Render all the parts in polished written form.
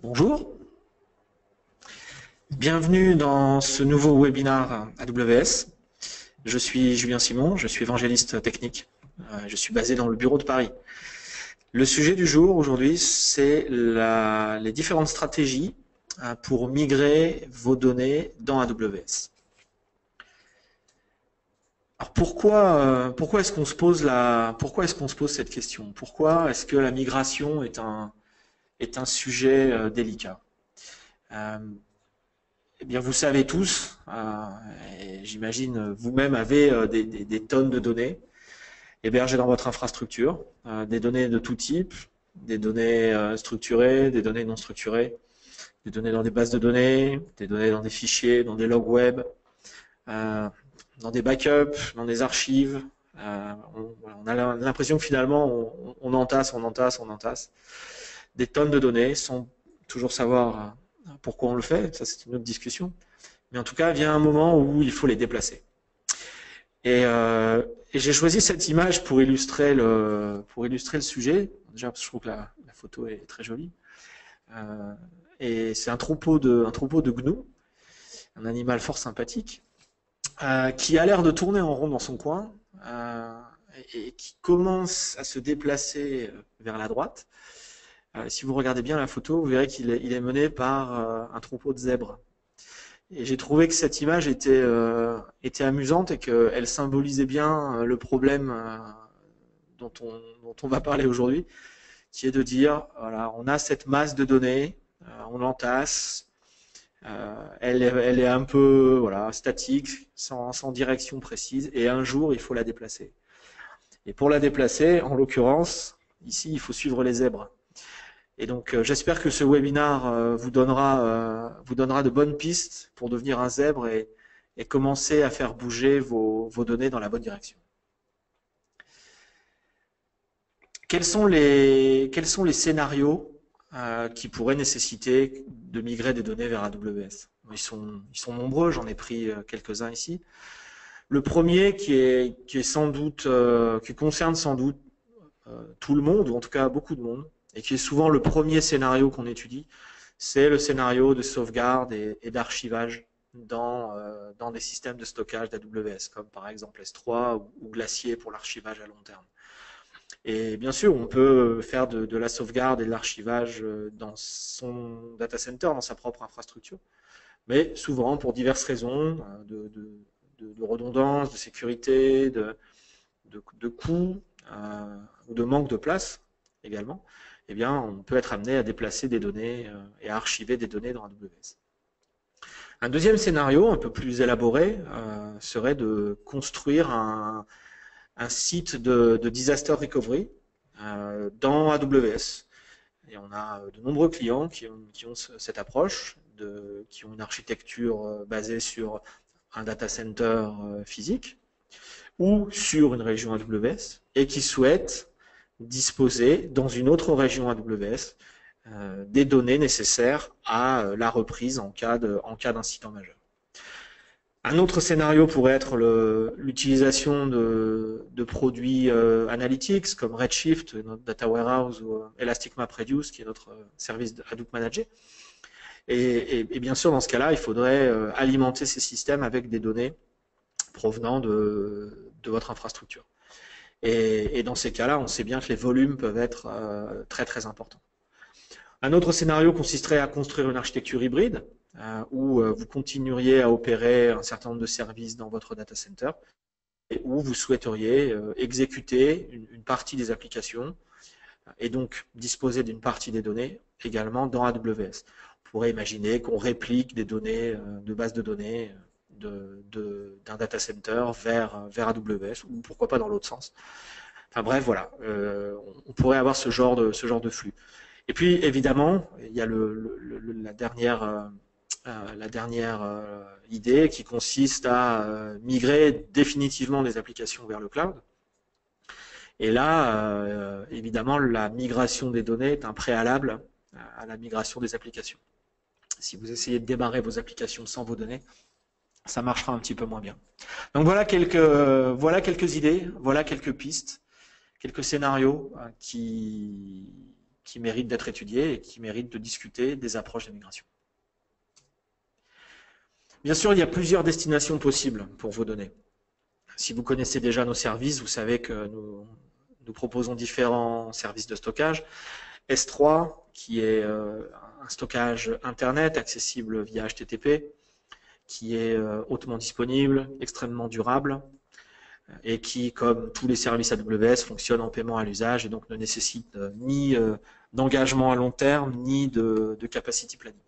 Bonjour, bienvenue dans ce nouveau webinaire AWS. Je suis Julien Simon, je suis évangéliste technique. Je suis basé dans le bureau de Paris. Le sujet du jour aujourd'hui, c'est les différentes stratégies pour migrer vos données dans AWS. Alors pourquoi est-ce qu'on se pose cette question? Pourquoi est-ce que la migration est un sujet délicat? Eh bien, vous savez tous, et j'imagine vous-même avez des tonnes de données hébergées dans votre infrastructure, des données de tout type, des données structurées, des données non structurées, des données dans des bases de données, des données dans des fichiers, dans des logs web, dans des backups, dans des archives. On a l'impression que finalement on entasse des tonnes de données sans toujours savoir pourquoi on le fait, ça c'est une autre discussion. Mais en tout cas, vient un moment où il faut les déplacer. Et j'ai choisi cette image pour illustrer le sujet. Déjà, parce que je trouve que la photo est très jolie. Et c'est un troupeau de gnous, un animal fort sympathique, qui a l'air de tourner en rond dans son coin et qui commence à se déplacer vers la droite. Si vous regardez bien la photo, vous verrez qu'il est mené par un troupeau de zèbres. Et j'ai trouvé que cette image était amusante et qu'elle symbolisait bien le problème dont on va parler aujourd'hui, qui est de dire, voilà, on a cette masse de données, on l'entasse, elle est un peu voilà, statique, sans direction précise, et un jour, il faut la déplacer. Et pour la déplacer, en l'occurrence, ici, il faut suivre les zèbres. Et donc, j'espère que ce webinaire vous donnera de bonnes pistes pour devenir un zèbre et commencer à faire bouger vos données dans la bonne direction. Quels sont les scénarios qui pourraient nécessiter de migrer des données vers AWS? Ils sont nombreux, j'en ai pris quelques-uns ici. Le premier qui concerne sans doute tout le monde, ou en tout cas beaucoup de monde, et qui est souvent le premier scénario qu'on étudie, c'est le scénario de sauvegarde et d'archivage dans des systèmes de stockage d'AWS, comme par exemple S3 ou Glacier pour l'archivage à long terme. Et bien sûr, on peut faire de la sauvegarde et de l'archivage dans son data center, dans sa propre infrastructure, mais souvent, pour diverses raisons, de redondance, de sécurité, de coût ou de manque de place également, eh bien, on peut être amené à déplacer des données et à archiver des données dans AWS. Un deuxième scénario, un peu plus élaboré, serait de construire un site de disaster recovery dans AWS. Et on a de nombreux clients qui ont cette approche, qui ont une architecture basée sur un data center physique ou sur une région AWS et qui souhaitent disposer dans une autre région AWS des données nécessaires à la reprise en cas d'incident majeur. Un autre scénario pourrait être l'utilisation de produits analytics comme Redshift, notre data warehouse, ou Elastic MapReduce, qui est notre service de Hadoop Manager. Et bien sûr, dans ce cas-là, il faudrait alimenter ces systèmes avec des données provenant de votre infrastructure. Et dans ces cas-là, on sait bien que les volumes peuvent être très très importants. Un autre scénario consisterait à construire une architecture hybride où vous continueriez à opérer un certain nombre de services dans votre data center et où vous souhaiteriez exécuter une partie des applications et donc disposer d'une partie des données également dans AWS. On pourrait imaginer qu'on réplique des données de base de données d'un data center vers AWS, ou pourquoi pas dans l'autre sens. Enfin bref, voilà, on pourrait avoir ce genre de flux. Et puis évidemment, il y a la dernière idée qui consiste à migrer définitivement les applications vers le cloud. Et là, évidemment, la migration des données est un préalable à la migration des applications. Si vous essayez de démarrer vos applications sans vos données, ça marchera un petit peu moins bien. Donc voilà quelques idées, voilà quelques pistes, quelques scénarios qui qui méritent d'être étudiées et qui méritent de discuter des approches de migration. Bien sûr, il y a plusieurs destinations possibles pour vos données. Si vous connaissez déjà nos services, vous savez que nous proposons différents services de stockage. S3, qui est un stockage Internet accessible via HTTP, qui est hautement disponible, extrêmement durable, et qui, comme tous les services AWS, fonctionne en paiement à l'usage et donc ne nécessite ni d'engagement à long terme, ni de capacity planning.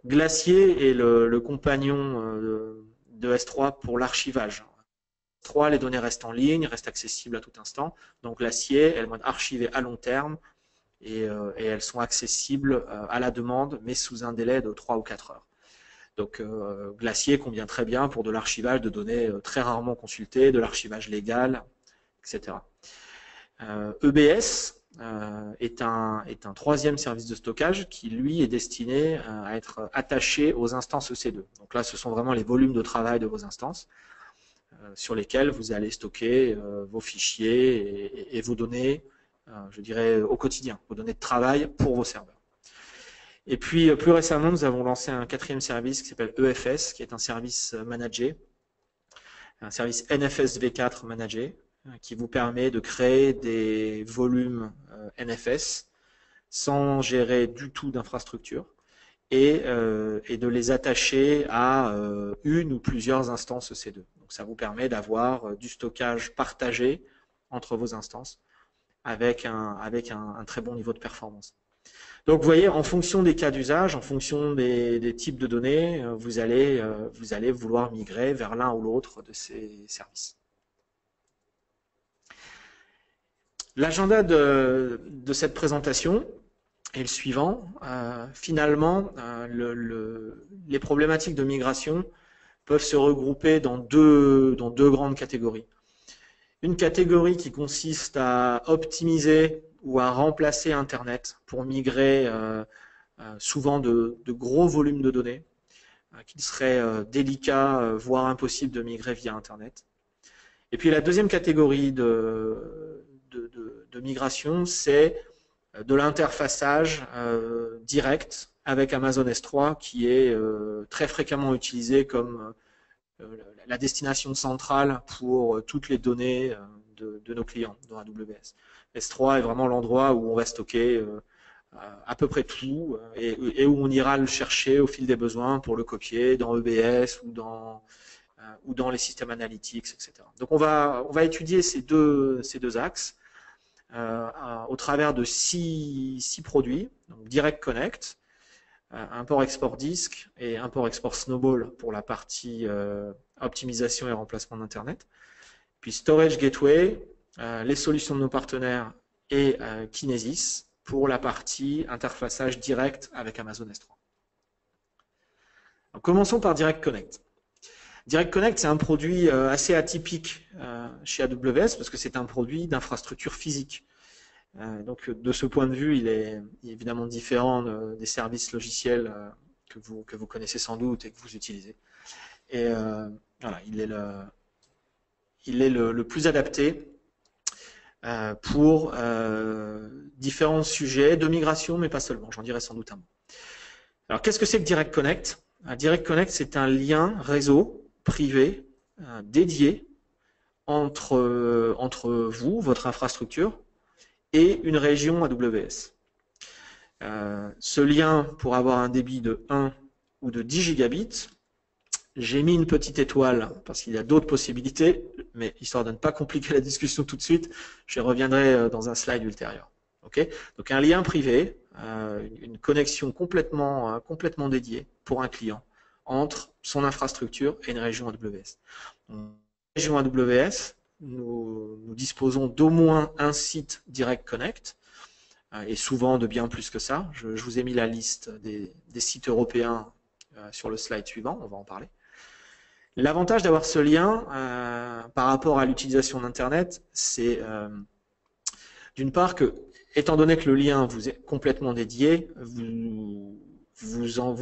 Glacier est le compagnon de S3 pour l'archivage. S3, les données restent en ligne, restent accessibles à tout instant. Donc Glacier, elles vont être archivées à long terme et elles sont accessibles à la demande, mais sous un délai de 3 ou 4 heures. Donc Glacier convient très bien pour de l'archivage de données très rarement consultées, de l'archivage légal, etc. EBS est un troisième service de stockage qui, lui, est destiné à être attaché aux instances EC2. Donc là, ce sont vraiment les volumes de travail de vos instances sur lesquels vous allez stocker vos fichiers et vos données, je dirais, au quotidien, vos données de travail pour vos serveurs. Et puis, plus récemment, nous avons lancé un quatrième service qui s'appelle EFS, qui est un service managé, un service NFS V4 managé, qui vous permet de créer des volumes NFS sans gérer du tout d'infrastructure et de les attacher à une ou plusieurs instances EC2. Donc, ça vous permet d'avoir du stockage partagé entre vos instances avec un très bon niveau de performance. Donc, vous voyez, en fonction des cas d'usage, en fonction des types de données, vous allez vouloir migrer vers l'un ou l'autre de ces services. L'agenda de cette présentation est le suivant. Finalement, les problématiques de migration peuvent se regrouper dans deux grandes catégories. Une catégorie qui consiste à optimiser ou à remplacer Internet pour migrer souvent de gros volumes de données qu'il serait délicat, voire impossible de migrer via Internet. Et puis la deuxième catégorie de migration, c'est de l'interfaçage direct avec Amazon S3 qui est très fréquemment utilisé comme la destination centrale pour toutes les données de nos clients dans AWS. S3 est vraiment l'endroit où on va stocker à peu près tout et où on ira le chercher au fil des besoins pour le copier dans EBS ou dans les systèmes analytics, etc. Donc on va étudier ces deux axes au travers de six produits, donc Direct Connect, import-export disk et import-export Snowball pour la partie optimisation et remplacement d'Internet, puis Storage Gateway, les solutions de nos partenaires et Kinesis pour la partie interfaçage direct avec Amazon S3. Donc, commençons par Direct Connect. Direct Connect, c'est un produit assez atypique chez AWS parce que c'est un produit d'infrastructure physique. Donc, de ce point de vue, il est évidemment différent des services logiciels que vous connaissez sans doute et que vous utilisez. Et voilà, il est le plus adapté pour différents sujets de migration, mais pas seulement. J'en dirai sans doute un mot. Alors, qu'est-ce que c'est que Direct Connect? Direct Connect, c'est un lien réseau privé dédié entre vous, votre infrastructure, et une région AWS. Ce lien, pour avoir un débit de 1 ou de 10 gigabits, j'ai mis une petite étoile parce qu'il y a d'autres possibilités, mais histoire de ne pas compliquer la discussion tout de suite, je reviendrai dans un slide ultérieur. Okay? Donc un lien privé, une connexion complètement dédiée pour un client entre son infrastructure et une région AWS. Donc, région AWS, nous disposons d'au moins un site Direct Connect, et souvent de bien plus que ça. Je vous ai mis la liste des sites européens sur le slide suivant, on va en parler. L'avantage d'avoir ce lien par rapport à l'utilisation d'Internet, c'est d'une part que, étant donné que le lien vous est complètement dédié, vous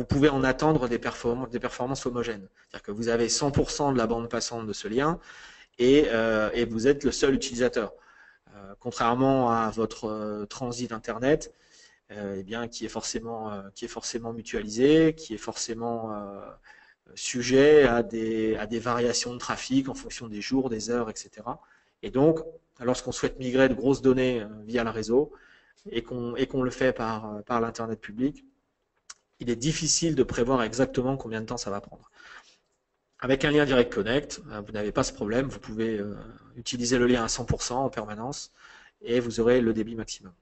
pouvez en attendre des performances homogènes. C'est-à-dire que vous avez 100% de la bande passante de ce lien et vous êtes le seul utilisateur. contrairement à votre transit Internet, eh bien, qui est forcément mutualisé, qui est forcément sujet à des variations de trafic en fonction des jours, des heures, etc. Et donc, lorsqu'on souhaite migrer de grosses données via le réseau et qu'on le fait par l'Internet public, il est difficile de prévoir exactement combien de temps ça va prendre. Avec un lien Direct Connect, vous n'avez pas ce problème, vous pouvez utiliser le lien à 100% en permanence et vous aurez le débit maximum.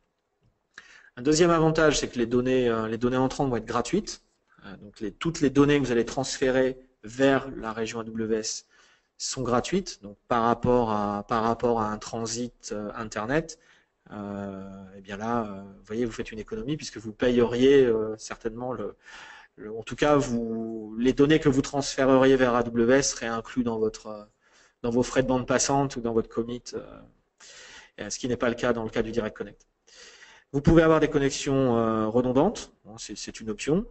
Un deuxième avantage, c'est que les données entrantes vont être gratuites. Donc toutes les données que vous allez transférer vers la région AWS sont gratuites. Donc par rapport à un transit Internet, et bien là, vous voyez, vous faites une économie puisque vous payeriez certainement en tout cas, les données que vous transféreriez vers AWS seraient inclus dans vos frais de bande passante ou dans votre commit, ce qui n'est pas le cas dans le cas du Direct Connect. Vous pouvez avoir des connexions redondantes, c'est une option.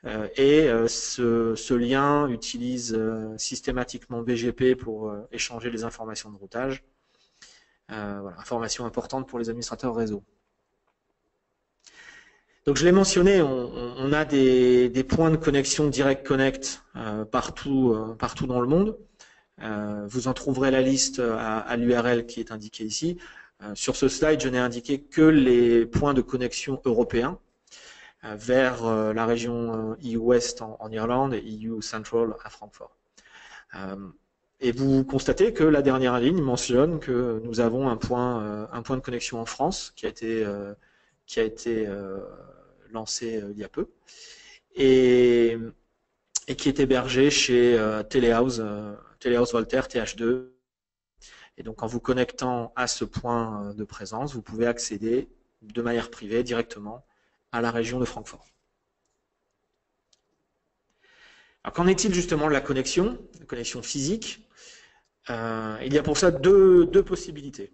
Ce lien utilise systématiquement BGP pour échanger les informations de routage. Voilà, information importante pour les administrateurs réseau. Donc je l'ai mentionné, on a des points de connexion Direct Connect partout dans le monde. Vous en trouverez la liste à l'URL qui est indiquée ici. Sur ce slide, je n'ai indiqué que les points de connexion européens vers la région EU West en Irlande et EU Central à Francfort. Et vous constatez que la dernière ligne mentionne que nous avons un point de connexion en France qui a été lancé il y a peu et qui est hébergé chez Telehouse Voltaire TH2. Et donc, en vous connectant à ce point de présence, vous pouvez accéder de manière privée directement à la région de Francfort. Alors, qu'en est-il justement de la connexion physique? Il y a pour ça deux possibilités.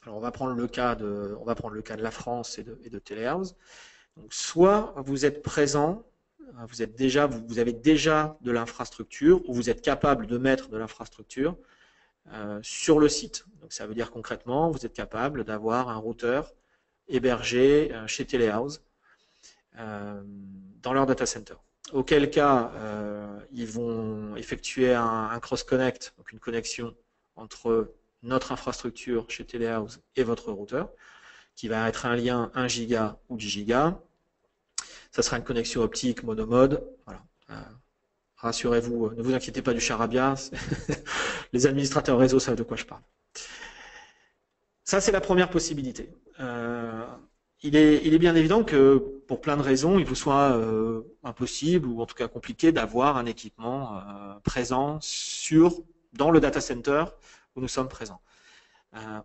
Alors, on va prendre le cas de la France et de Telehouse. Donc, soit vous êtes présent, vous avez déjà de l'infrastructure ou vous êtes capable de mettre de l'infrastructure sur le site. Donc ça veut dire concrètement, vous êtes capable d'avoir un routeur hébergé chez Telehouse dans leur data center. Auquel cas, ils vont effectuer un cross-connect, donc une connexion entre notre infrastructure chez Telehouse et votre routeur, qui va être un lien 1 giga ou 10 gigas. Ça sera une connexion optique monomode. Voilà. Rassurez-vous, ne vous inquiétez pas du charabia. Les administrateurs réseau savent de quoi je parle. Ça, c'est la première possibilité. Il est bien évident que pour plein de raisons, il vous soit impossible ou en tout cas compliqué d'avoir un équipement présent dans le data center où nous sommes présents.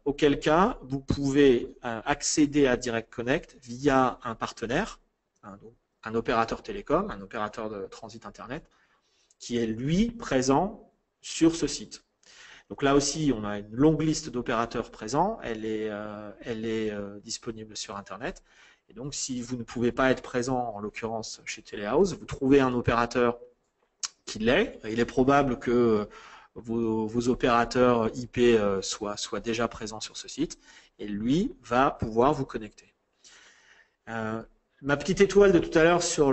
Auquel cas, vous pouvez accéder à Direct Connect via un partenaire, un opérateur télécom, un opérateur de transit Internet, qui est lui présent sur ce site. Donc là aussi, on a une longue liste d'opérateurs présents, elle est disponible sur Internet. Et donc, si vous ne pouvez pas être présent, en l'occurrence chez Telehouse, vous trouvez un opérateur qui l'est. Il est probable que vos opérateurs IP soient déjà présents sur ce site, et lui va pouvoir vous connecter. Ma petite étoile de tout à l'heure sur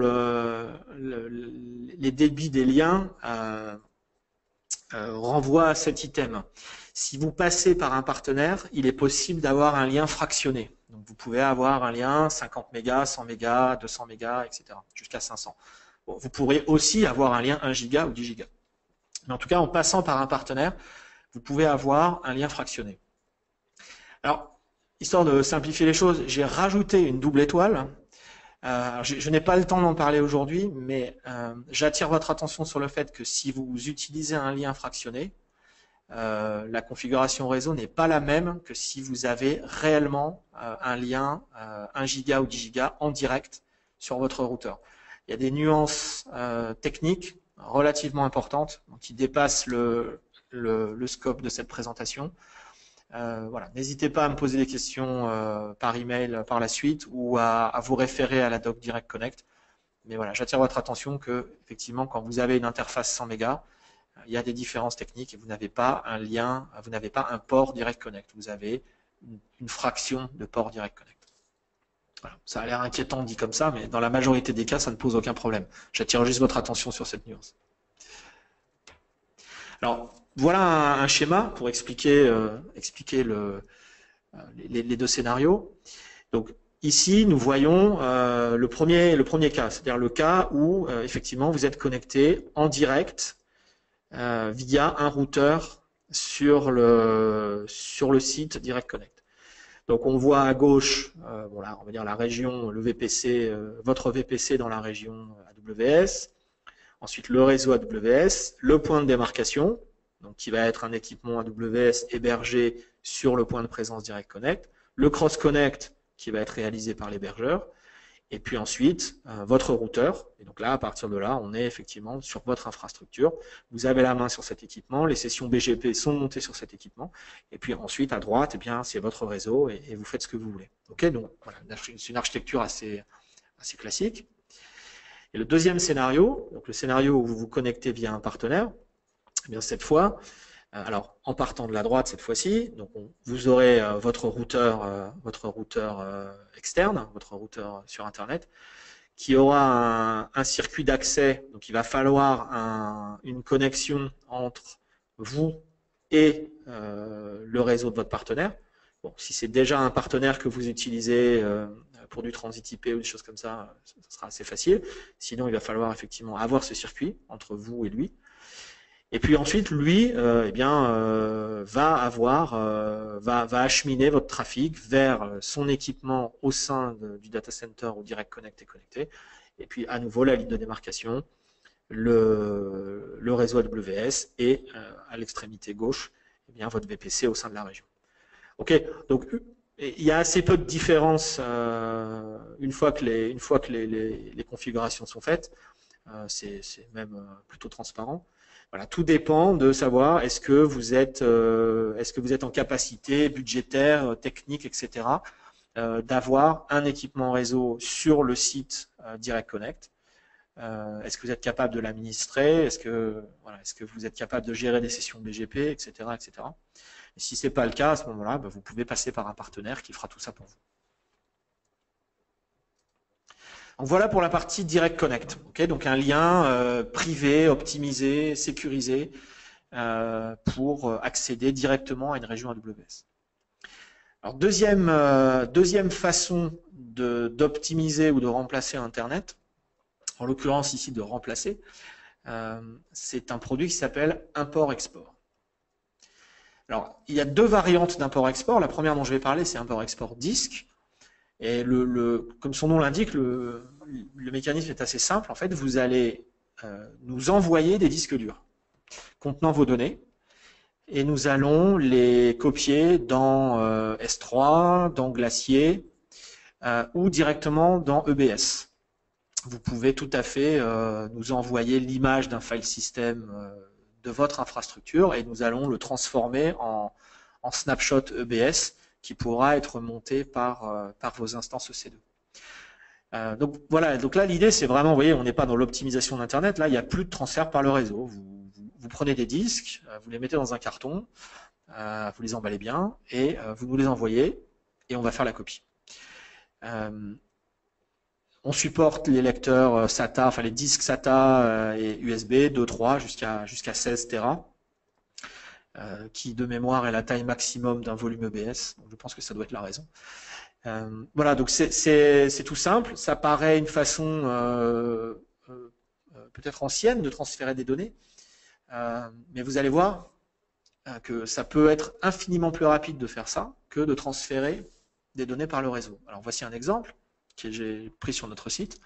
les débits des liens renvoie à cet item. Si vous passez par un partenaire, il est possible d'avoir un lien fractionné. Donc vous pouvez avoir un lien 50 mégas, 100 mégas, 200 mégas, etc. jusqu'à 500. Bon, vous pourrez aussi avoir un lien 1 giga ou 10 gigas. Mais en tout cas, en passant par un partenaire, vous pouvez avoir un lien fractionné. Alors, histoire de simplifier les choses, j'ai rajouté une double étoile. Je n'ai pas le temps d'en parler aujourd'hui, mais j'attire votre attention sur le fait que si vous utilisez un lien fractionné, la configuration réseau n'est pas la même que si vous avez réellement un lien 1 giga ou 10 gigas en direct sur votre routeur. Il y a des nuances techniques relativement importantes qui dépassent le scope de cette présentation. Voilà. N'hésitez pas à me poser des questions par email par la suite ou à vous référer à la doc Direct Connect. Mais voilà, j'attire votre attention que effectivement, quand vous avez une interface 100 mégas, il y a des différences techniques et vous n'avez pas un lien, vous n'avez pas un port Direct Connect. Vous avez une fraction de port Direct Connect. Voilà. Ça a l'air inquiétant dit comme ça, mais dans la majorité des cas, ça ne pose aucun problème. J'attire juste votre attention sur cette nuance. Alors, voilà un schéma pour expliquer les deux scénarios. Donc, ici, nous voyons le premier cas, c'est-à-dire le cas où, effectivement, vous êtes connecté en direct via un routeur sur le site Direct Connect. Donc, on voit à gauche, voilà, on va dire la région, le VPC, votre VPC dans la région AWS, ensuite le réseau AWS, le point de démarcation, donc qui va être un équipement AWS hébergé sur le point de présence Direct Connect, le Cross Connect qui va être réalisé par l'hébergeur, et puis ensuite votre routeur. Et donc là, à partir de là, on est effectivement sur votre infrastructure. Vous avez la main sur cet équipement, les sessions BGP sont montées sur cet équipement, et puis ensuite à droite, eh bien c'est votre réseau et vous faites ce que vous voulez. Ok, donc voilà, c'est une architecture assez classique. Et le deuxième scénario, donc le scénario où vous vous connectez via un partenaire, eh bien cette fois, alors en partant de la droite cette fois-ci, donc vous aurez votre routeur externe, votre routeur sur Internet, qui aura un circuit d'accès. Donc il va falloir une connexion entre vous et le réseau de votre partenaire. Bon, si c'est déjà un partenaire que vous utilisez pour du transit IP ou des choses comme ça, ce sera assez facile. Sinon, il va falloir effectivement avoir ce circuit entre vous et lui. Et puis ensuite, lui, eh bien, va acheminer votre trafic vers son équipement au sein du data center où Direct Connect est connecté. Et puis à nouveau la ligne de démarcation, le réseau AWS et à l'extrémité gauche, eh bien, votre VPC au sein de la région. Ok, donc il y a assez peu de différence une fois que les configurations sont faites. C'est même plutôt transparent. Voilà, tout dépend de savoir est-ce que vous êtes en capacité budgétaire, technique, etc. D'avoir un équipement réseau sur le site Direct Connect. Est-ce que vous êtes capable de l'administrer? Est-ce que vous êtes capable de gérer des sessions BGP, etc., etc. Et si ce n'est pas le cas, à ce moment-là, vous pouvez passer par un partenaire qui fera tout ça pour vous. Donc voilà pour la partie Direct Connect. Okay, donc un lien privé, optimisé, sécurisé pour accéder directement à une région AWS. Alors deuxième façon d'optimiser ou de remplacer Internet, en l'occurrence ici de remplacer, c'est un produit qui s'appelle import-export. Alors, il y a deux variantes d'import-export. La première dont je vais parler, c'est import-export disque. Et comme son nom l'indique, le mécanisme est assez simple. En fait, vous allez nous envoyer des disques durs contenant vos données et nous allons les copier dans S3, dans Glacier ou directement dans EBS. Vous pouvez tout à fait nous envoyer l'image d'un file system de votre infrastructure et nous allons le transformer en snapshot EBS qui pourra être monté par vos instances EC2. Donc voilà, donc là l'idée c'est vraiment, vous voyez, on n'est pas dans l'optimisation d'Internet, là il n'y a plus de transfert par le réseau. Vous prenez des disques, vous les mettez dans un carton, vous les emballez bien et vous nous les envoyez et on va faire la copie. On supporte les lecteurs SATA, enfin les disques SATA et USB 2.3 jusqu'à 16 Tera, qui de mémoire est la taille maximum d'un volume EBS. Donc je pense que ça doit être la raison. Voilà, donc c'est tout simple. Ça paraît une façon peut-être ancienne de transférer des données, mais vous allez voir que ça peut être infiniment plus rapide de faire ça que de transférer des données par le réseau. Alors voici un exemple que j'ai pris sur notre site.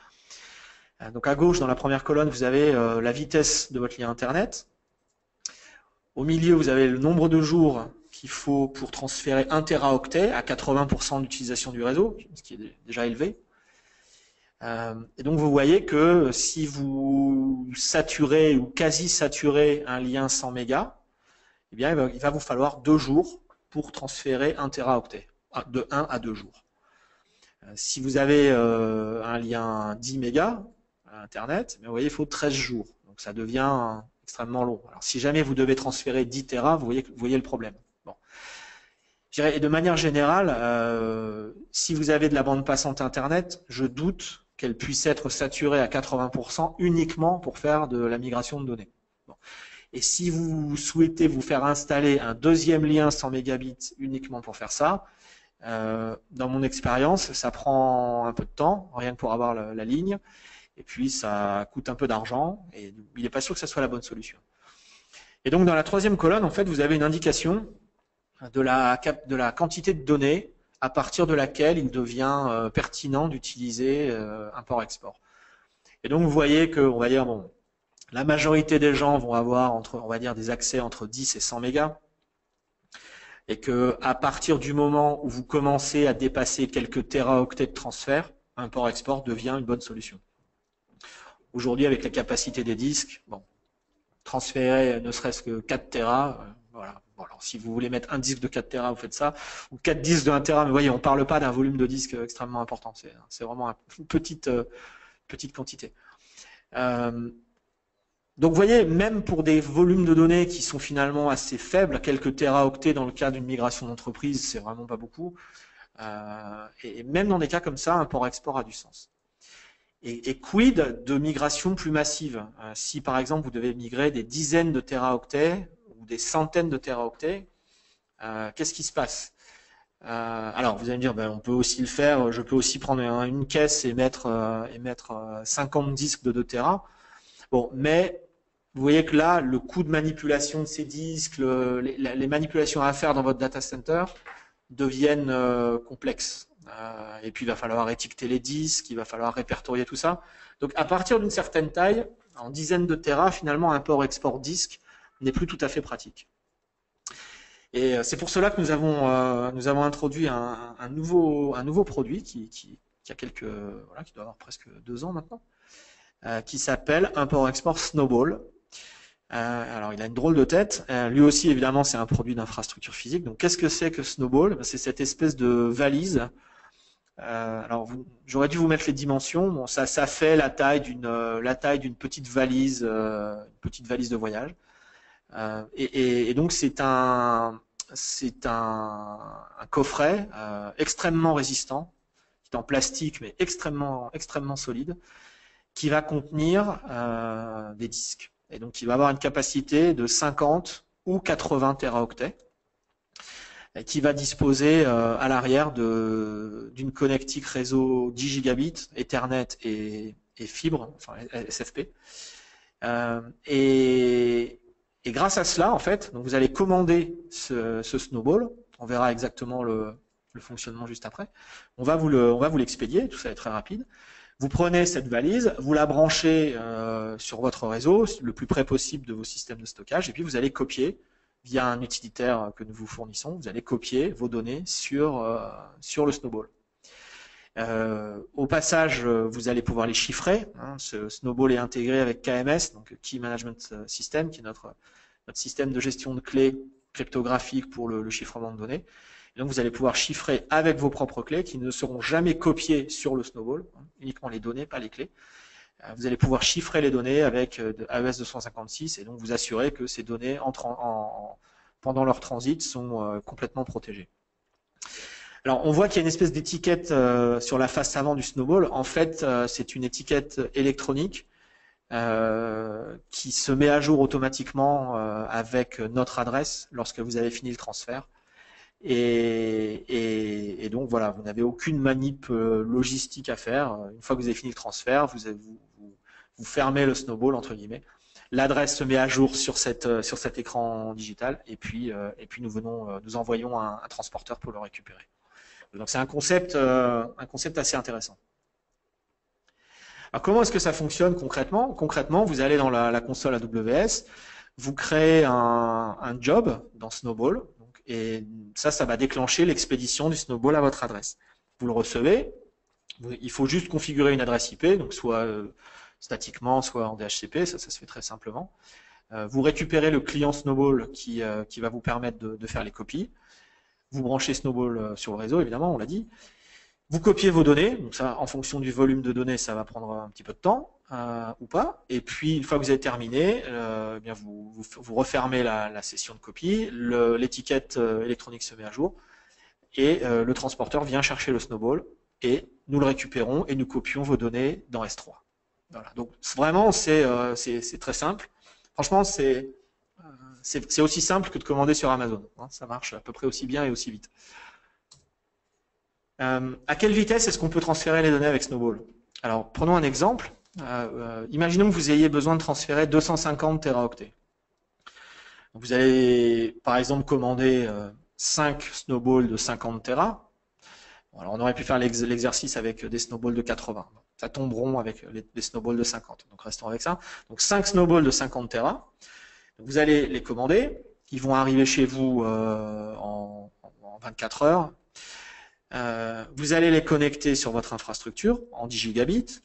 Donc à gauche, dans la première colonne, vous avez la vitesse de votre lien Internet. Au milieu, vous avez le nombre de jours qu'il faut pour transférer 1 Teraoctet à 80% d'utilisation du réseau, ce qui est déjà élevé. Et donc vous voyez que si vous saturez ou quasi saturez un lien 100 mégas, eh bien, il va vous falloir 2 jours pour transférer 1 Teraoctet, de 1 à 2 jours. Si vous avez un lien 10 mégas à Internet, vous voyez, il faut 13 jours. Donc ça devient extrêmement long. Alors si jamais vous devez transférer 10 Tera, vous voyez le problème. Bon. Je dirais, et de manière générale, si vous avez de la bande passante Internet, je doute qu'elle puisse être saturée à 80% uniquement pour faire de la migration de données. Bon. Et si vous souhaitez vous faire installer un deuxième lien 100 mégabits uniquement pour faire ça, dans mon expérience, ça prend un peu de temps, rien que pour avoir la ligne, et puis ça coûte un peu d'argent, et il n'est pas sûr que ça soit la bonne solution. Et donc dans la troisième colonne, en fait, vous avez une indication de la quantité de données à partir de laquelle il devient pertinent d'utiliser import-export. Et donc vous voyez que, on va dire, bon, la majorité des gens vont avoir on va dire, des accès entre 10 et 100 mégas, et que à partir du moment où vous commencez à dépasser quelques téraoctets de transfert, import-export devient une bonne solution. Aujourd'hui, avec la capacité des disques, bon, transférer ne serait-ce que 4 Tera, voilà. Bon, alors, si vous voulez mettre un disque de 4 Tera, vous faites ça, ou 4 disques de 1 Tera, mais voyez, on ne parle pas d'un volume de disque extrêmement important, c'est vraiment une petite quantité. Donc vous voyez, même pour des volumes de données qui sont finalement assez faibles, quelques téraoctets dans le cas d'une migration d'entreprise, c'est vraiment pas beaucoup, et même dans des cas comme ça, import-export a du sens. Et quid de migration plus massive? Si par exemple vous devez migrer des dizaines de téraoctets ou des centaines de téraoctets, qu'est-ce qui se passe? Alors vous allez me dire, ben, on peut aussi le faire, je peux aussi prendre une caisse et mettre 50 disques de 2 Tera. Bon, mais vous voyez que là, le coût de manipulation de ces disques, les manipulations à faire dans votre data center deviennent complexes. Et puis il va falloir étiqueter les disques, il va falloir répertorier tout ça. Donc à partir d'une certaine taille, en dizaines de Tera, finalement, import-export disque n'est plus tout à fait pratique. Et c'est pour cela que nous avons introduit un nouveau produit qui a qui doit avoir presque 2 ans maintenant, qui s'appelle import-export Snowball. Alors, il a une drôle de tête. Lui aussi, évidemment, c'est un produit d'infrastructure physique. Donc, qu'est-ce que c'est que Snowball? C'est cette espèce de valise. Alors, j'aurais dû vous mettre les dimensions. Bon, ça fait la taille d'une petite valise de voyage. Et donc, c'est un coffret extrêmement résistant, qui est en plastique, mais extrêmement solide, qui va contenir des disques. Et donc, il va avoir une capacité de 50 ou 80 téraoctets, et qui va disposer à l'arrière d'une connectique réseau 10 gigabits, Ethernet et fibre, enfin SFP. Et grâce à cela, en fait, donc vous allez commander ce Snowball. On verra exactement le fonctionnement juste après. On va vous l'expédier, tout ça est très rapide. Vous prenez cette valise, vous la branchez sur votre réseau, le plus près possible de vos systèmes de stockage, et puis vous allez copier, via un utilitaire que nous vous fournissons, vous allez copier vos données sur le Snowball. Au passage, vous allez pouvoir les chiffrer. Ce Snowball est intégré avec KMS, donc Key Management System, qui est notre système de gestion de clés cryptographiques pour le chiffrement de données. Et donc vous allez pouvoir chiffrer avec vos propres clés qui ne seront jamais copiées sur le Snowball, uniquement les données, pas les clés. Vous allez pouvoir chiffrer les données avec AES 256 et donc vous assurer que ces données pendant leur transit sont complètement protégées. Alors on voit qu'il y a une espèce d'étiquette sur la face avant du Snowball. En fait, c'est une étiquette électronique qui se met à jour automatiquement avec notre adresse lorsque vous avez fini le transfert. Et donc voilà, vous n'avez aucune manip logistique à faire. Une fois que vous avez fini le transfert, vous fermez le Snowball entre guillemets. L'adresse se met à jour sur cet écran digital et puis nous envoyons un transporteur pour le récupérer. Donc c'est un concept assez intéressant. Alors comment est-ce que ça fonctionne concrètement? Concrètement, vous allez dans la console AWS, vous créez un job dans Snowball. Et ça va déclencher l'expédition du Snowball à votre adresse. Vous le recevez, il faut juste configurer une adresse IP, donc soit statiquement, soit en DHCP, ça se fait très simplement. Vous récupérez le client Snowball qui va vous permettre de faire les copies. Vous branchez Snowball sur le réseau, évidemment, on l'a dit. Vous copiez vos données, donc ça, en fonction du volume de données, ça va prendre un petit peu de temps ou pas. Et puis, une fois que vous avez terminé, bien vous refermez la session de copie, l'étiquette électronique se met à jour, et le transporteur vient chercher le Snowball, et nous le récupérons et nous copions vos données dans S3. Voilà. Donc vraiment, c'est très simple. Franchement, c'est aussi simple que de commander sur Amazon. Hein. Ça marche à peu près aussi bien et aussi vite. À quelle vitesse est-ce qu'on peut transférer les données avec Snowball? Alors, prenons un exemple. Imaginons que vous ayez besoin de transférer 250 téraoctets. Vous allez, par exemple, commander 5 Snowballs de 50 Tera. Bon, alors, on aurait pu faire l'exercice avec des Snowballs de 80. Ça tombe rond avec les Snowballs de 50. Donc, restons avec ça. Donc, 5 Snowballs de 50 Tera. Vous allez les commander. Ils vont arriver chez vous en 24 heures. Vous allez les connecter sur votre infrastructure en 10 gigabits.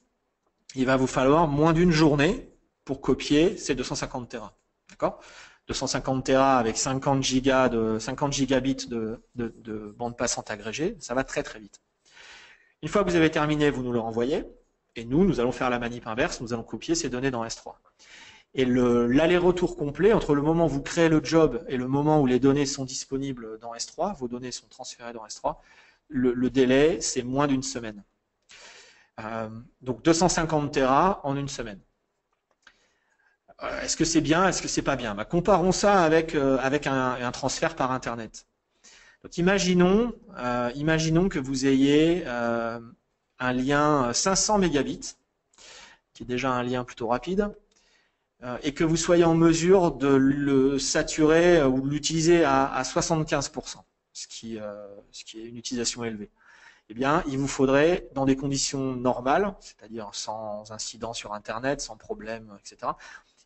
Il va vous falloir moins d'une journée pour copier ces 250 Tera. D'accord ? 250 Tera avec 50 gigabits de bande passante agrégée, ça va très très vite. Une fois que vous avez terminé, vous nous le renvoyez, et nous allons faire la manip inverse, nous allons copier ces données dans S3. Et l'aller-retour complet entre le moment où vous créez le job et le moment où les données sont disponibles dans S3, vos données sont transférées dans S3, le délai, c'est moins d'une semaine. Donc 250 Tera en une semaine. Est-ce que c'est bien? Est-ce que c'est pas bien? Comparons ça avec un transfert par Internet. Donc imaginons que vous ayez un lien 500 mégabits, qui est déjà un lien plutôt rapide, et que vous soyez en mesure de le saturer ou de l'utiliser à 75%, ce qui est une utilisation élevée. Eh bien, il vous faudrait, dans des conditions normales, c'est-à-dire sans incident sur Internet, sans problème, etc.,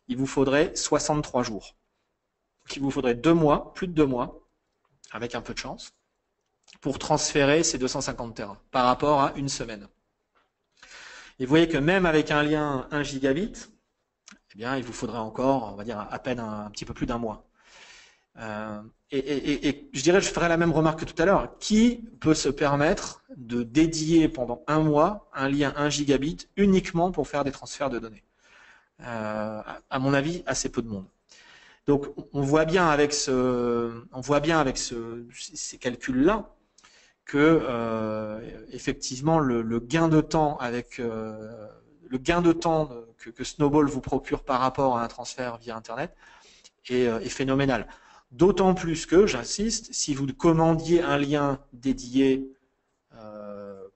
il vous faudrait 63 jours. Donc, il vous faudrait 2 mois, plus de 2 mois, avec un peu de chance, pour transférer ces 250 Tera par rapport à une semaine. Et vous voyez que même avec un lien 1 gigabit, eh bien, il vous faudrait encore, on va dire, à peine un petit peu plus d'un mois. Et je dirais, je ferai la même remarque que tout à l'heure. Qui peut se permettre de dédier pendant un mois un lien 1 gigabit uniquement pour faire des transferts de données? À mon avis, assez peu de monde. Donc, on voit bien avec ces calculs-là que effectivement le gain de temps que Snowball vous procure par rapport à un transfert via Internet est phénoménal. D'autant plus que, j'insiste, si vous commandiez un lien dédié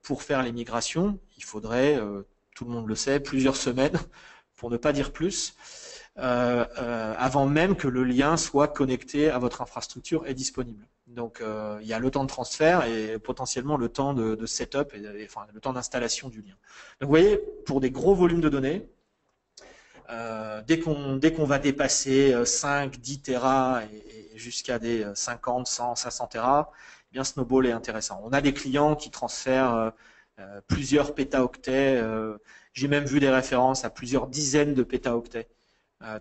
pour faire les migrations, il faudrait, tout le monde le sait, plusieurs semaines, pour ne pas dire plus, avant même que le lien soit connecté à votre infrastructure et disponible. Donc il y a le temps de transfert et potentiellement le temps de setup et enfin le temps d'installation du lien. Donc vous voyez, pour des gros volumes de données, dès qu'on va dépasser 5, 10 Tera et jusqu'à des 50, 100, 500 Tera, eh bien Snowball est intéressant. On a des clients qui transfèrent plusieurs pétaoctets. J'ai même vu des références à plusieurs dizaines de pétaoctets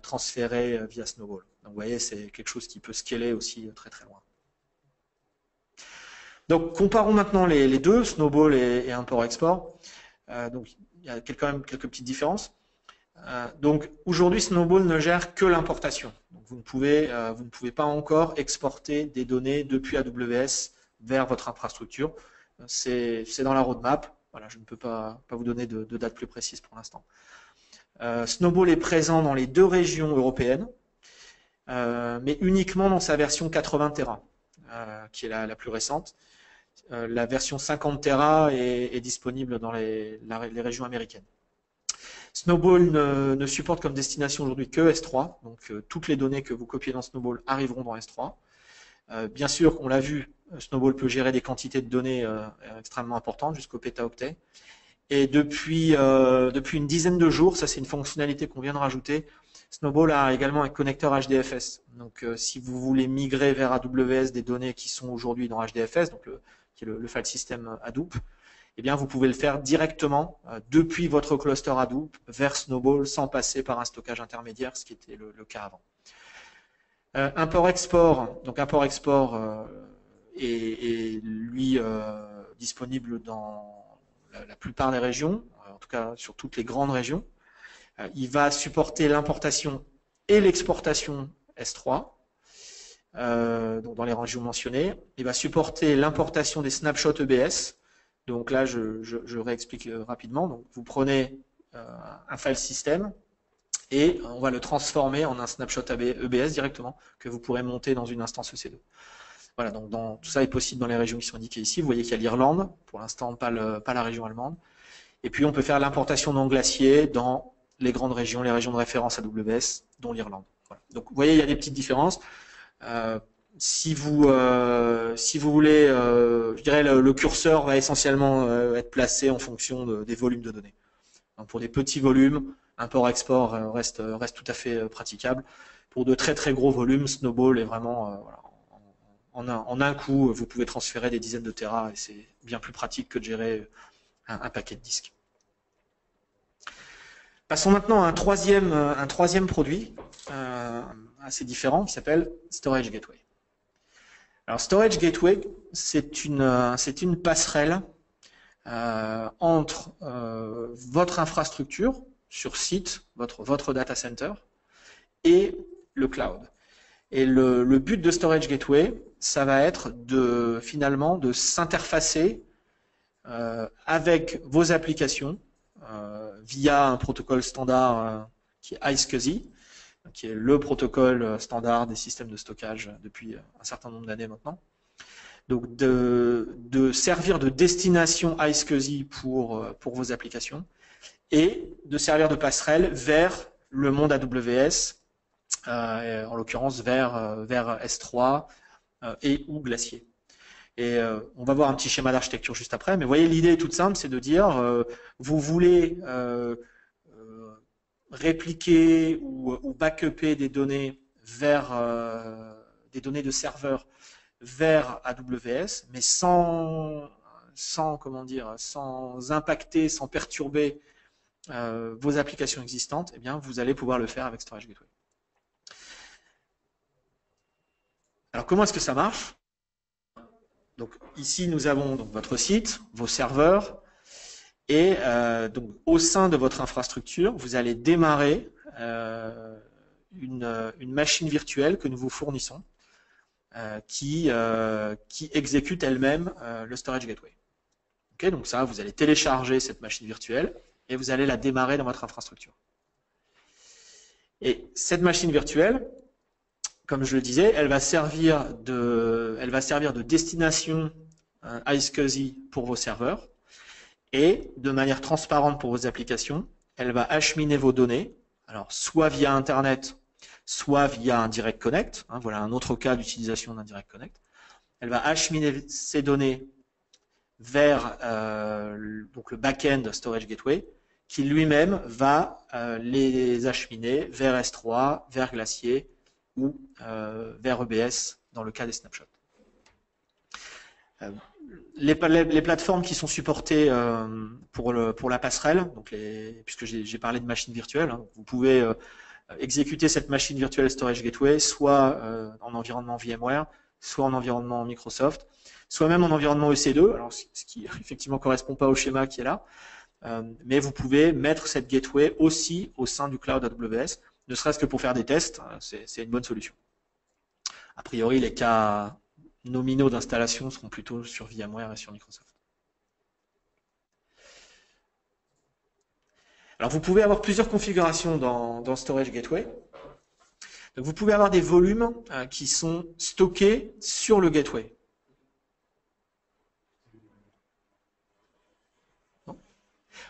transférés via Snowball. Donc vous voyez, c'est quelque chose qui peut scaler aussi très très loin. Donc comparons maintenant les deux, Snowball et import-export. Donc il y a quand même quelques petites différences. Donc aujourd'hui, Snowball ne gère que l'importation. Donc vous ne pouvez pas encore exporter des données depuis AWS vers votre infrastructure. C'est dans la roadmap. Voilà, je ne peux pas vous donner de date plus précise pour l'instant. Snowball est présent dans les 2 régions européennes, mais uniquement dans sa version 80 Tera, qui est la plus récente. La version 50 Tera est disponible dans les régions américaines. Snowball ne supporte comme destination aujourd'hui que S3, donc toutes les données que vous copiez dans Snowball arriveront dans S3. Bien sûr, on l'a vu, Snowball peut gérer des quantités de données extrêmement importantes, jusqu'au pétaoctet. Et depuis une dizaine de jours, ça c'est une fonctionnalité qu'on vient de rajouter, Snowball a également un connecteur HDFS. Donc si vous voulez migrer vers AWS des données qui sont aujourd'hui dans HDFS, donc qui est le file system Hadoop, eh bien vous pouvez le faire directement depuis votre cluster Hadoop vers Snowball sans passer par un stockage intermédiaire, ce qui était le cas avant. Import-export, donc import-export est lui disponible dans la plupart des régions, en tout cas sur toutes les grandes régions. Il va supporter l'importation et l'exportation S3. donc dans les régions mentionnées. Il va supporter l'importation des snapshots EBS. Donc là, je réexplique rapidement. Donc vous prenez un file system et on va le transformer en un snapshot EBS directement que vous pourrez monter dans une instance EC2. Voilà, donc tout ça est possible dans les régions qui sont indiquées ici. Vous voyez qu'il y a l'Irlande, pour l'instant pas la région allemande. Et puis on peut faire l'importation non glacier dans les grandes régions, les régions de référence AWS, dont l'Irlande. Voilà. Donc vous voyez, il y a des petites différences. Si vous voulez, je dirais le curseur va essentiellement être placé en fonction des volumes de données. Donc pour des petits volumes, import-export reste tout à fait praticable. Pour de très très gros volumes, Snowball est vraiment voilà, en un coup, vous pouvez transférer des dizaines de terras et c'est bien plus pratique que de gérer un paquet de disques. Passons maintenant à un troisième produit assez différent qui s'appelle Storage Gateway. Alors Storage Gateway, c'est une passerelle entre votre infrastructure sur site, votre data center, et le cloud. Et le but de Storage Gateway, ça va être finalement de s'interfacer avec vos applications via un protocole standard qui est iSCSI, qui est le protocole standard des systèmes de stockage depuis un certain nombre d'années maintenant. Donc de servir de destination iSCSI pour vos applications et de servir de passerelle vers le monde AWS, en l'occurrence vers S3 et ou Glacier. Et on va voir un petit schéma d'architecture juste après, mais vous voyez, l'idée est toute simple, c'est de dire, vous voulez répliquer ou backuper des données vers des données de serveurs vers AWS, mais sans impacter, sans perturber vos applications existantes, eh bien, vous allez pouvoir le faire avec Storage Gateway. Alors, comment est-ce que ça marche? Donc, ici, nous avons donc votre site, vos serveurs, et donc, au sein de votre infrastructure, vous allez démarrer une machine virtuelle que nous vous fournissons, qui exécute elle-même le Storage Gateway. Okay, donc ça, vous allez télécharger cette machine virtuelle et vous allez la démarrer dans votre infrastructure. Et cette machine virtuelle, comme je le disais, elle va servir de destination iSCSI pour vos serveurs et de manière transparente pour vos applications, elle va acheminer vos données, alors soit via Internet, soit via un Direct Connect. Hein, voilà un autre cas d'utilisation d'un Direct Connect. Elle va acheminer ces données vers donc le back-end Storage Gateway, qui lui-même va les acheminer vers S3, vers Glacier ou vers EBS dans le cas des snapshots. Les plateformes qui sont supportées pour la passerelle, donc puisque j'ai parlé de machines virtuelles, hein, vous pouvez exécuter cette machine virtuelle Storage Gateway soit en environnement VMware, soit en environnement Microsoft, soit même en environnement EC2, alors ce qui effectivement ne correspond pas au schéma qui est là, mais vous pouvez mettre cette gateway aussi au sein du cloud AWS, ne serait-ce que pour faire des tests, c'est une bonne solution. A priori, les cas nominaux d'installation seront plutôt sur VMware et sur Microsoft. Alors, vous pouvez avoir plusieurs configurations dans Storage Gateway. Donc, vous pouvez avoir des volumes qui sont stockés sur le gateway.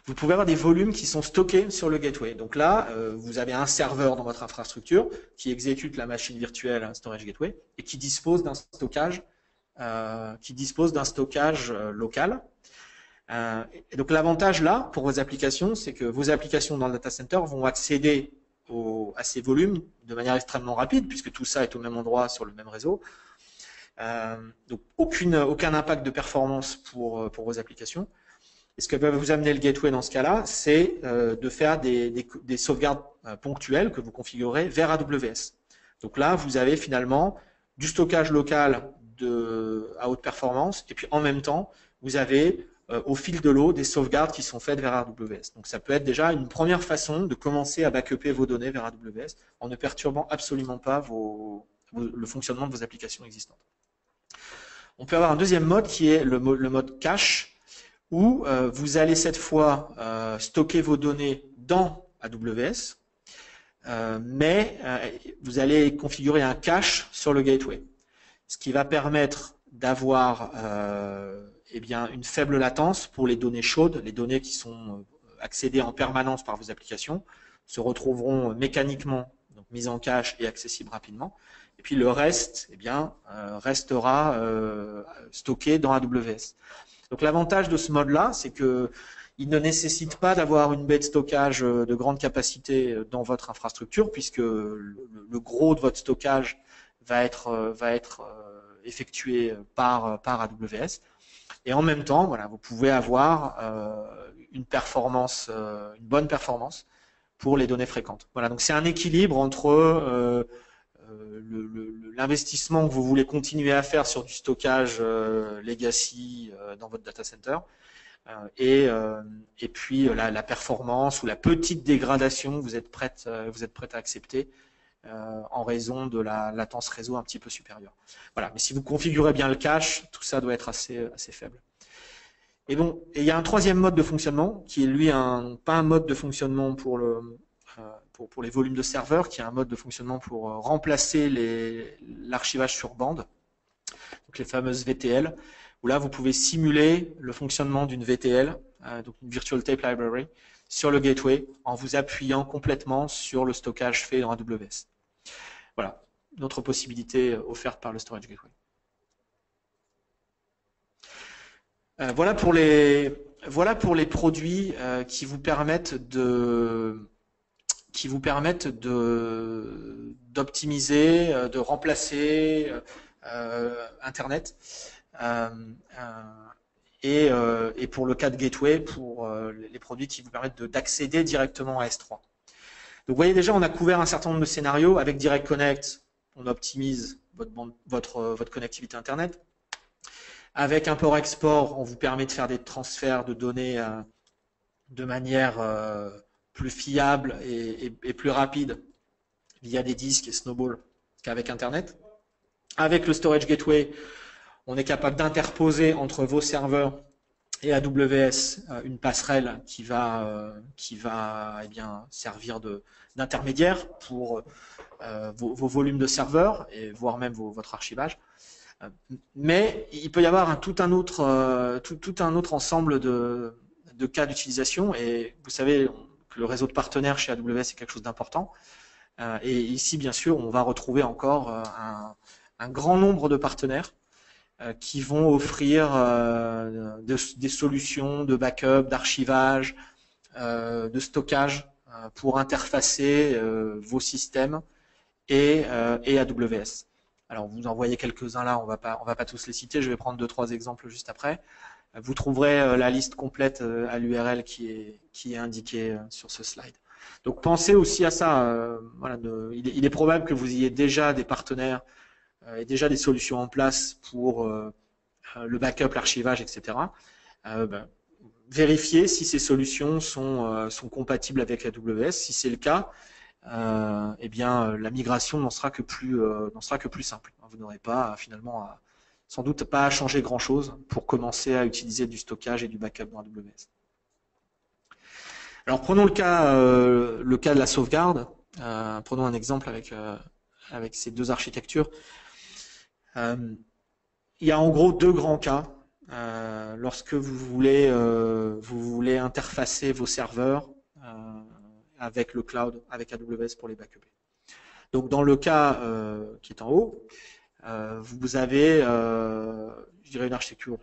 Vous pouvez avoir des volumes qui sont stockés sur le gateway. Donc là, vous avez un serveur dans votre infrastructure qui exécute la machine virtuelle Storage Gateway et qui dispose d'un stockage, local. Et donc l'avantage là, pour vos applications, c'est que vos applications dans le data center vont accéder à ces volumes de manière extrêmement rapide, puisque tout ça est au même endroit sur le même réseau. Donc aucun impact de performance pour vos applications. Et ce que va vous amener le gateway dans ce cas-là, c'est de faire des sauvegardes ponctuelles que vous configurez vers AWS. Donc là, vous avez finalement du stockage local à haute performance, et puis en même temps, vous avez au fil de l'eau des sauvegardes qui sont faites vers AWS. Donc ça peut être déjà une première façon de commencer à backuper vos données vers AWS en ne perturbant absolument pas vos le fonctionnement de vos applications existantes. On peut avoir un deuxième mode qui est le mode cache, où vous allez cette fois stocker vos données dans AWS, mais vous allez configurer un cache sur le gateway, ce qui va permettre d'avoir eh bien, une faible latence pour les données chaudes, les données qui sont accédées en permanence par vos applications, se retrouveront mécaniquement donc, mises en cache et accessibles rapidement. Et puis le reste eh bien, restera stocké dans AWS. Donc l'avantage de ce mode-là, c'est que il ne nécessite pas d'avoir une baie de stockage de grande capacité dans votre infrastructure, puisque le gros de votre stockage va être effectué par AWS. Et en même temps, voilà, vous pouvez avoir une bonne performance pour les données fréquentes. Voilà, donc c'est un équilibre entre l'investissement que vous voulez continuer à faire sur du stockage legacy dans votre data center et puis la performance ou la petite dégradation que vous êtes prête à accepter en raison de la latence réseau un petit peu supérieure. Voilà, mais si vous configurez bien le cache, tout ça doit être assez faible. Et bon, il y a un troisième mode de fonctionnement qui est lui pas un mode de fonctionnement pour les volumes de serveurs, qui est un mode de fonctionnement pour remplacer l'archivage sur bande, donc les fameuses VTL, où là vous pouvez simuler le fonctionnement d'une VTL, donc une Virtual Tape Library, sur le gateway en vous appuyant complètement sur le stockage fait dans AWS. Voilà, une autre possibilité offerte par le Storage Gateway. Voilà pour les produits qui vous permettent d'optimiser, de remplacer Internet. Et pour le cas de Gateway, pour les produits qui vous permettent d'accéder directement à S3. Donc vous voyez déjà, on a couvert un certain nombre de scénarios. Avec Direct Connect, on optimise votre connectivité Internet. Avec import-export, on vous permet de faire des transferts de données de manière plus fiable et plus rapide via des disques et Snowball qu'avec Internet. Avec le Storage Gateway, on est capable d'interposer entre vos serveurs et AWS une passerelle qui va eh bien, servir d'intermédiaire pour vos volumes de serveurs et voire même votre archivage. Mais il peut y avoir tout un autre ensemble de cas d'utilisation, et vous savez que le réseau de partenaires chez AWS est quelque chose d'important. Et ici, bien sûr, on va retrouver encore un grand nombre de partenaires qui vont offrir des solutions de backup, d'archivage, de stockage pour interfacer vos systèmes et AWS. Alors, vous en voyez quelques-uns là, on va pas tous les citer, je vais prendre 2-3 exemples juste après. Vous trouverez la liste complète à l'URL qui est indiquée sur ce slide. Donc, pensez aussi à ça. Voilà, il est probable que vous ayez déjà des partenaires et déjà des solutions en place pour le backup, l'archivage, etc. Vérifiez si ces solutions sont compatibles avec AWS. Si c'est le cas, eh bien, la migration n'en sera que plus simple. Vous n'aurez pas finalement sans doute pas à changer grand-chose pour commencer à utiliser du stockage et du backup dans AWS. Alors prenons le cas de la sauvegarde. Prenons un exemple avec ces deux architectures. Il y a en gros deux grands cas lorsque vous voulez interfacer vos serveurs avec le cloud, avec AWS pour les backuper. Donc dans le cas qui est en haut, vous avez, je dirais, une architecture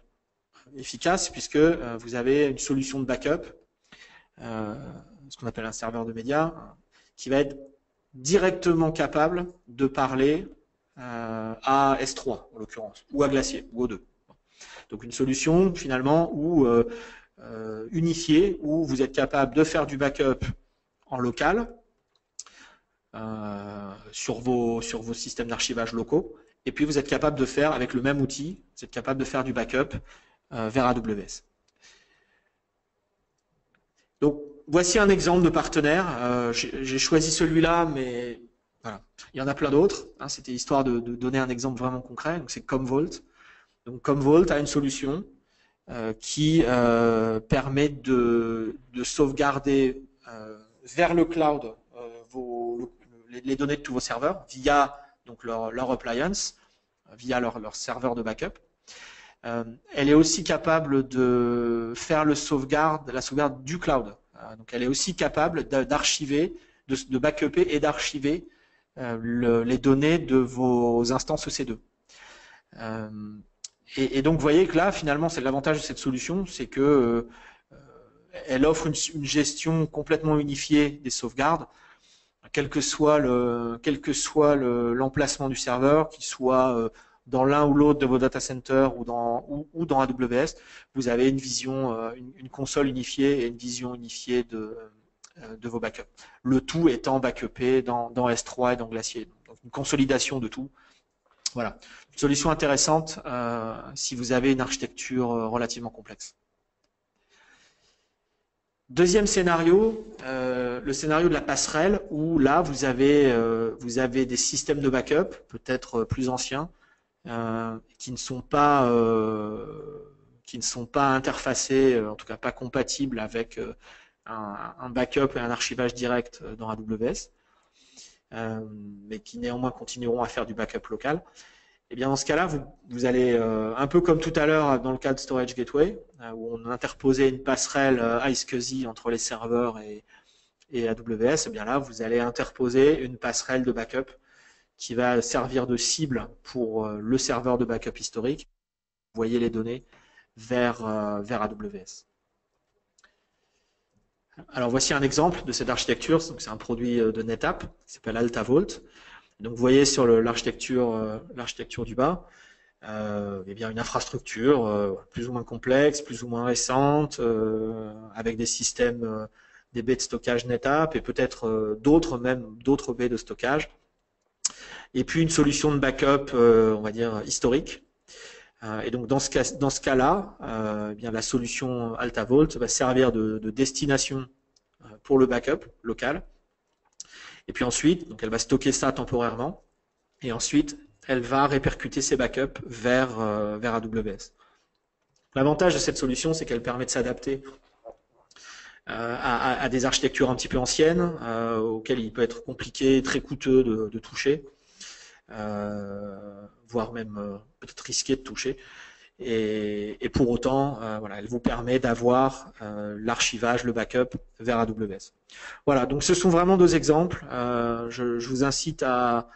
efficace puisque vous avez une solution de backup, ce qu'on appelle un serveur de médias, qui va être directement capable de parler à S3 en l'occurrence, ou à Glacier, ou aux deux. Donc une solution finalement unifiée, où vous êtes capable de faire du backup en local sur vos systèmes d'archivage locaux, et puis vous êtes capable de faire, avec le même outil, vous êtes capable de faire du backup vers AWS. Donc voici un exemple de partenaire. J'ai choisi celui-là, mais Voilà. Il y en a plein d'autres, hein, c'était histoire de donner un exemple vraiment concret. Donc c'est Commvault. Donc Commvault a une solution qui permet de sauvegarder vers le cloud les données de tous vos serveurs via donc leur appliance, via leur serveur de backup. Elle est aussi capable de faire la sauvegarde du cloud. Donc elle est aussi capable d'archiver, de backuper et d'archiver les données de vos instances EC2. Et donc vous voyez que là, finalement, c'est l'avantage de cette solution, c'est que elle offre une gestion complètement unifiée des sauvegardes, quel que soit l'emplacement du serveur, qu'il soit dans l'un ou l'autre de vos data centers ou dans AWS, vous avez une vision, une console unifiée et une vision unifiée de vos backups. Le tout étant backupé dans S3 et dans Glacier. Donc une consolidation de tout. Voilà, une solution intéressante si vous avez une architecture relativement complexe. Deuxième scénario, le scénario de la passerelle, où là vous avez des systèmes de backup, peut-être plus anciens, qui ne sont pas interfacés, en tout cas pas compatibles avec un backup et un archivage direct dans AWS, mais qui néanmoins continueront à faire du backup local. Et bien dans ce cas-là, vous allez, un peu comme tout à l'heure dans le cas de Storage Gateway, où on interposait une passerelle iSCSI entre les serveurs et AWS, et bien là, vous allez interposer une passerelle de backup qui va servir de cible pour le serveur de backup historique. Vous voyez les données vers AWS. Alors voici un exemple de cette architecture. C'est un produit de NetApp qui s'appelle AltaVault. Donc vous voyez sur l'architecture du bas, eh bien une infrastructure plus ou moins complexe, plus ou moins récente, avec des systèmes, des baies de stockage NetApp et peut-être d'autres baies de stockage. Et puis une solution de backup, on va dire historique. Et donc dans ce cas-là, eh bien la solution AltaVault va servir de destination pour le backup local. Et puis ensuite, donc elle va stocker ça temporairement, et ensuite elle va répercuter ses backups vers AWS. L'avantage de cette solution, c'est qu'elle permet de s'adapter à des architectures un petit peu anciennes, auxquelles il peut être compliqué, très coûteux de toucher, voire même peut-être risqué de toucher. Et pour autant, voilà, elle vous permet d'avoir l'archivage, le backup vers AWS. Voilà, donc ce sont vraiment deux exemples. Je vous incite à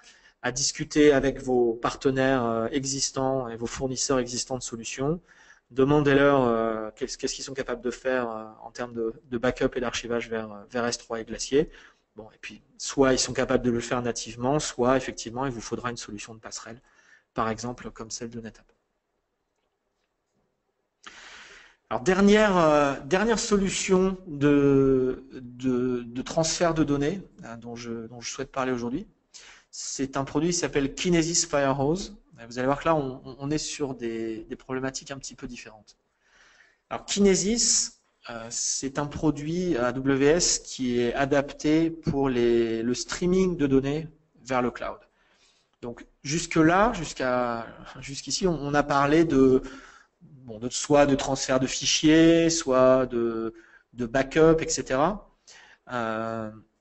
discuter avec vos partenaires existants et vos fournisseurs existants de solutions. Demandez-leur qu'est-ce qu'ils sont capables de faire en termes de backup et d'archivage vers S3 et Glacier. Bon, et puis, soit ils sont capables de le faire nativement, soit effectivement, il vous faudra une solution de passerelle, par exemple comme celle de NetApp. Alors dernière solution de transfert de données dont je souhaite parler aujourd'hui, c'est un produit qui s'appelle Kinesis Firehose. Vous allez voir que là on est sur des problématiques un petit peu différentes. Alors Kinesis, c'est un produit AWS qui est adapté pour le streaming de données vers le cloud. Donc jusque-là, jusqu'ici, on a parlé soit de transfert de fichiers, soit de backup, etc.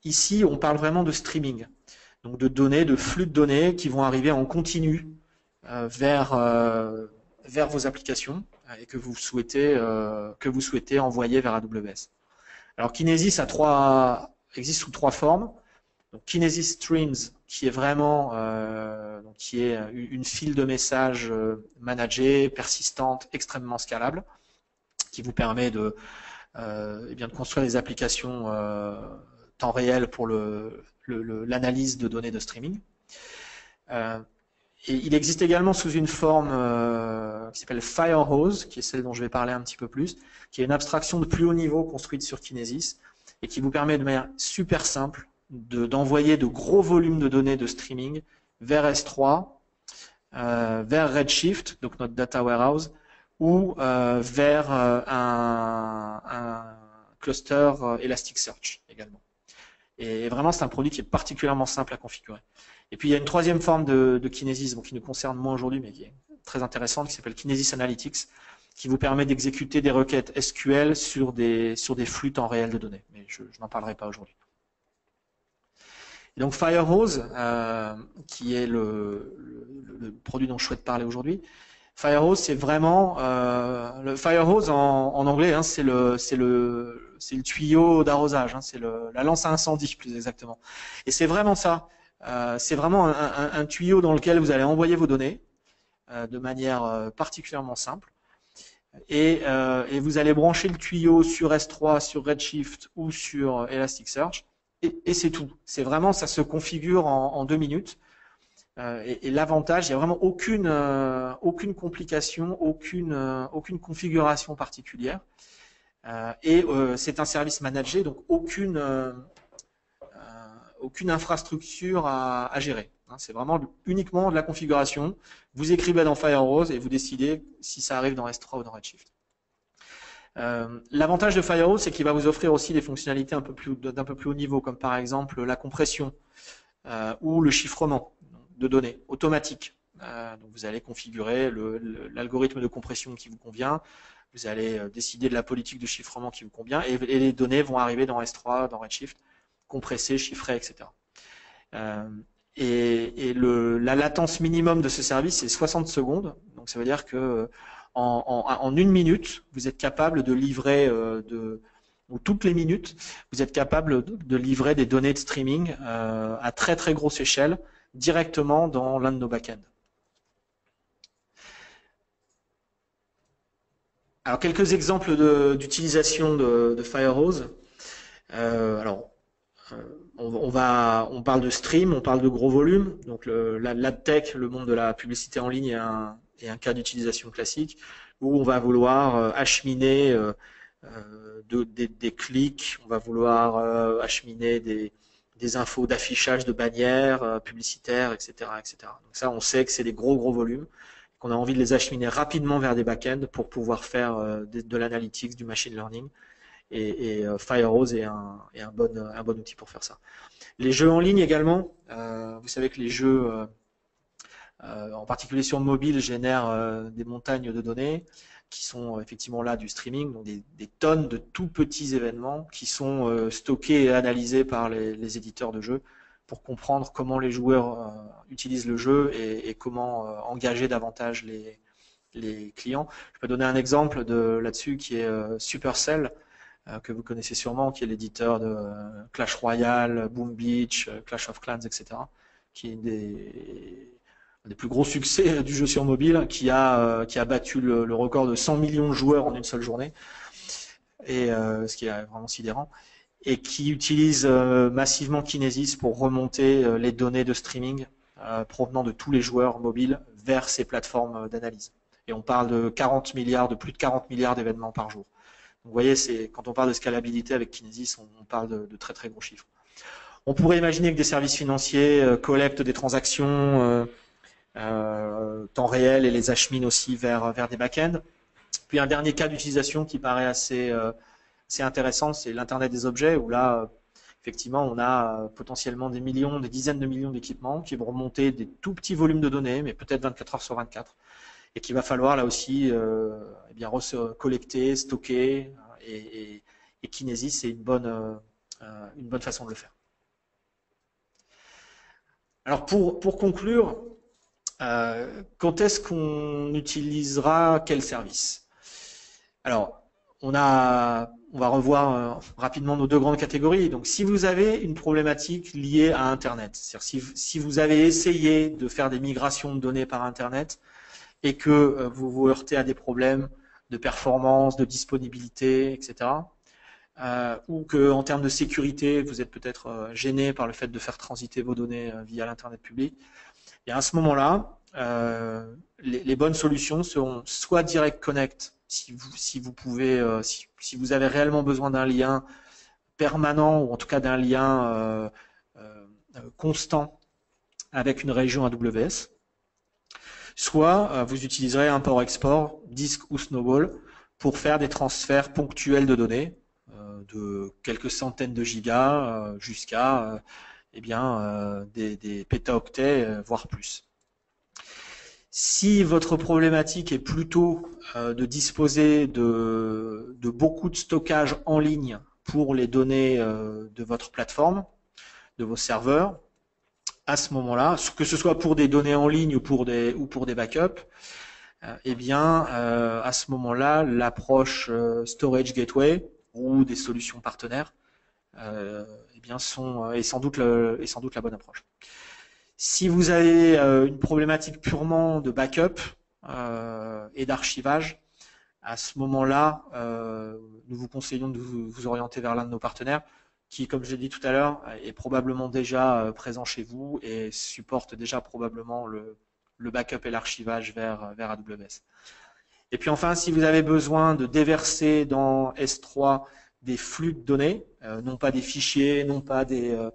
Ici, on parle vraiment de streaming, donc de données, de flux de données qui vont arriver en continu vers vos applications et que vous souhaitez envoyer vers AWS. Alors Kinesis existe sous trois formes. Donc Kinesis Streams, qui est vraiment une file de messages managée, persistante, extrêmement scalable, qui vous permet de construire des applications temps réel pour l'analyse de données de streaming. Et il existe également sous une forme qui s'appelle Firehose, qui est celle dont je vais parler un petit peu plus, qui est une abstraction de plus haut niveau construite sur Kinesis et qui vous permet de manière super simple d'envoyer de gros volumes de données de streaming vers S3, vers Redshift, donc notre data warehouse, ou vers un cluster Elasticsearch également. Et vraiment, c'est un produit qui est particulièrement simple à configurer. Et puis, il y a une troisième forme de Kinesis, bon, qui nous concerne moins aujourd'hui, mais qui est très intéressante, qui s'appelle Kinesis Analytics, qui vous permet d'exécuter des requêtes SQL sur des flux temps réel de données. Mais je n'en parlerai pas aujourd'hui. Et donc Firehose, qui est le produit dont je souhaite parler aujourd'hui. Firehose, c'est vraiment le Firehose en anglais, hein, c'est le tuyau d'arrosage, hein, c'est la lance à incendie plus exactement. Et c'est vraiment ça. C'est vraiment un tuyau dans lequel vous allez envoyer vos données de manière particulièrement simple. Et vous allez brancher le tuyau sur S3, sur Redshift ou sur Elasticsearch. Et c'est tout. C'est vraiment, ça se configure en 2 minutes. Et l'avantage, il n'y a vraiment aucune complication, aucune configuration particulière. C'est un service managé, donc aucune infrastructure à gérer. C'est vraiment uniquement de la configuration. Vous écrivez dans Firehose et vous décidez si ça arrive dans S3 ou dans Redshift. L'avantage de Firehose, c'est qu'il va vous offrir aussi des fonctionnalités d'un peu plus haut niveau, comme par exemple la compression ou le chiffrement de données automatique. Donc vous allez configurer l'algorithme de compression qui vous convient, vous allez décider de la politique de chiffrement qui vous convient, et les données vont arriver dans S3, dans Redshift, compressées, chiffrées, etc. La latence minimum de ce service, c'est 60 secondes. Donc ça veut dire que en 1 minute, vous êtes capable de livrer, ou toutes les minutes, vous êtes capable de livrer des données de streaming à très très grosse échelle directement dans l'un de nos backends. Alors quelques exemples d'utilisation de Firehose. On parle de stream, on parle de gros volume. Donc l'adtech, le monde de la publicité en ligne est un cas d'utilisation classique où on va vouloir acheminer des clics, on va vouloir acheminer des infos d'affichage de bannières publicitaires, etc., etc. Donc ça, on sait que c'est des gros volumes, qu'on a envie de les acheminer rapidement vers des backends pour pouvoir faire de l'analytics, du machine learning. Et Firehose est un bon outil pour faire ça. Les jeux en ligne également, vous savez que les jeux, en particulier sur mobile, génèrent des montagnes de données qui sont effectivement là du streaming, donc des tonnes de tout petits événements qui sont stockés et analysés par les éditeurs de jeux pour comprendre comment les joueurs utilisent le jeu et comment engager davantage les clients. Je peux donner un exemple là-dessus qui est Supercell, que vous connaissez sûrement, qui est l'éditeur de Clash Royale, Boom Beach, Clash of Clans, etc., qui est un des plus gros succès du jeu sur mobile, qui a battu le record de 100 millions de joueurs en une seule journée, et ce qui est vraiment sidérant, et qui utilise massivement Kinesis pour remonter les données de streaming provenant de tous les joueurs mobiles vers ces plateformes d'analyse. Et on parle de plus de 40 milliards d'événements par jour. Donc, vous voyez, quand on parle de scalabilité avec Kinesis, on parle de très très gros chiffres. On pourrait imaginer que des services financiers collectent des transactions temps réel et les acheminent aussi vers des backends. Puis un dernier cas d'utilisation qui paraît assez intéressant, c'est l'Internet des objets, où là, effectivement, on a potentiellement des dizaines de millions d'équipements qui vont remonter des tout petits volumes de données, mais peut-être 24 heures sur 24. Et qu'il va falloir là aussi collecter, stocker, et Kinesis, c'est une bonne façon de le faire. Alors pour conclure, quand est-ce qu'on utilisera quel service? Alors on va revoir rapidement nos 2 grandes catégories. Donc si vous avez une problématique liée à Internet, c'est-à-dire si vous avez essayé de faire des migrations de données par Internet, et que vous vous heurtez à des problèmes de performance, de disponibilité, etc. Ou que en termes de sécurité, vous êtes peut-être gêné par le fait de faire transiter vos données via l'Internet public. Et à ce moment-là, les bonnes solutions seront soit Direct Connect, si vous avez réellement besoin d'un lien permanent, ou en tout cas d'un lien constant avec une région AWS. Soit vous utiliserez un port-export, Disk ou Snowball, pour faire des transferts ponctuels de données, de quelques centaines de gigas jusqu'à eh bien, des pétaoctets, voire plus. Si votre problématique est plutôt de disposer de beaucoup de stockage en ligne pour les données de votre plateforme, de vos serveurs, à ce moment-là, que ce soit pour des données en ligne ou pour des backups, eh bien, à ce moment-là, l'approche Storage Gateway ou des solutions partenaires eh bien, est sans doute la bonne approche. Si vous avez une problématique purement de backup et d'archivage, à ce moment-là, nous vous conseillons de vous orienter vers l'un de nos partenaires qui, comme je l'ai dit tout à l'heure, est probablement déjà présent chez vous et supporte déjà probablement le backup et l'archivage vers AWS. Et puis enfin, si vous avez besoin de déverser dans S3 des flux de données, non pas des fichiers, non pas des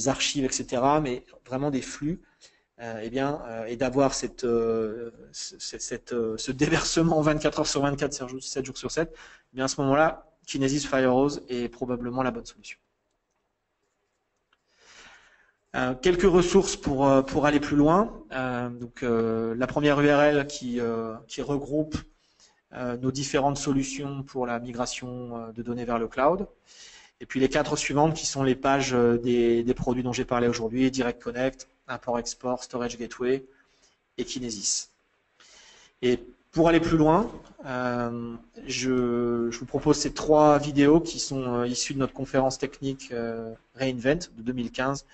archives, etc., mais vraiment des flux, eh bien, et d'avoir ce déversement 24 heures sur 24, 7 jours sur 7, eh bien à ce moment-là, Kinesis Firehose est probablement la bonne solution. Quelques ressources pour aller plus loin. Donc, la première URL qui regroupe nos différentes solutions pour la migration de données vers le cloud. Et puis les 4 suivantes qui sont les pages des produits dont j'ai parlé aujourd'hui, Direct Connect, Import-Export, Storage Gateway et Kinesis. Et pour aller plus loin, je vous propose ces 3 vidéos qui sont issues de notre conférence technique Reinvent de 2015,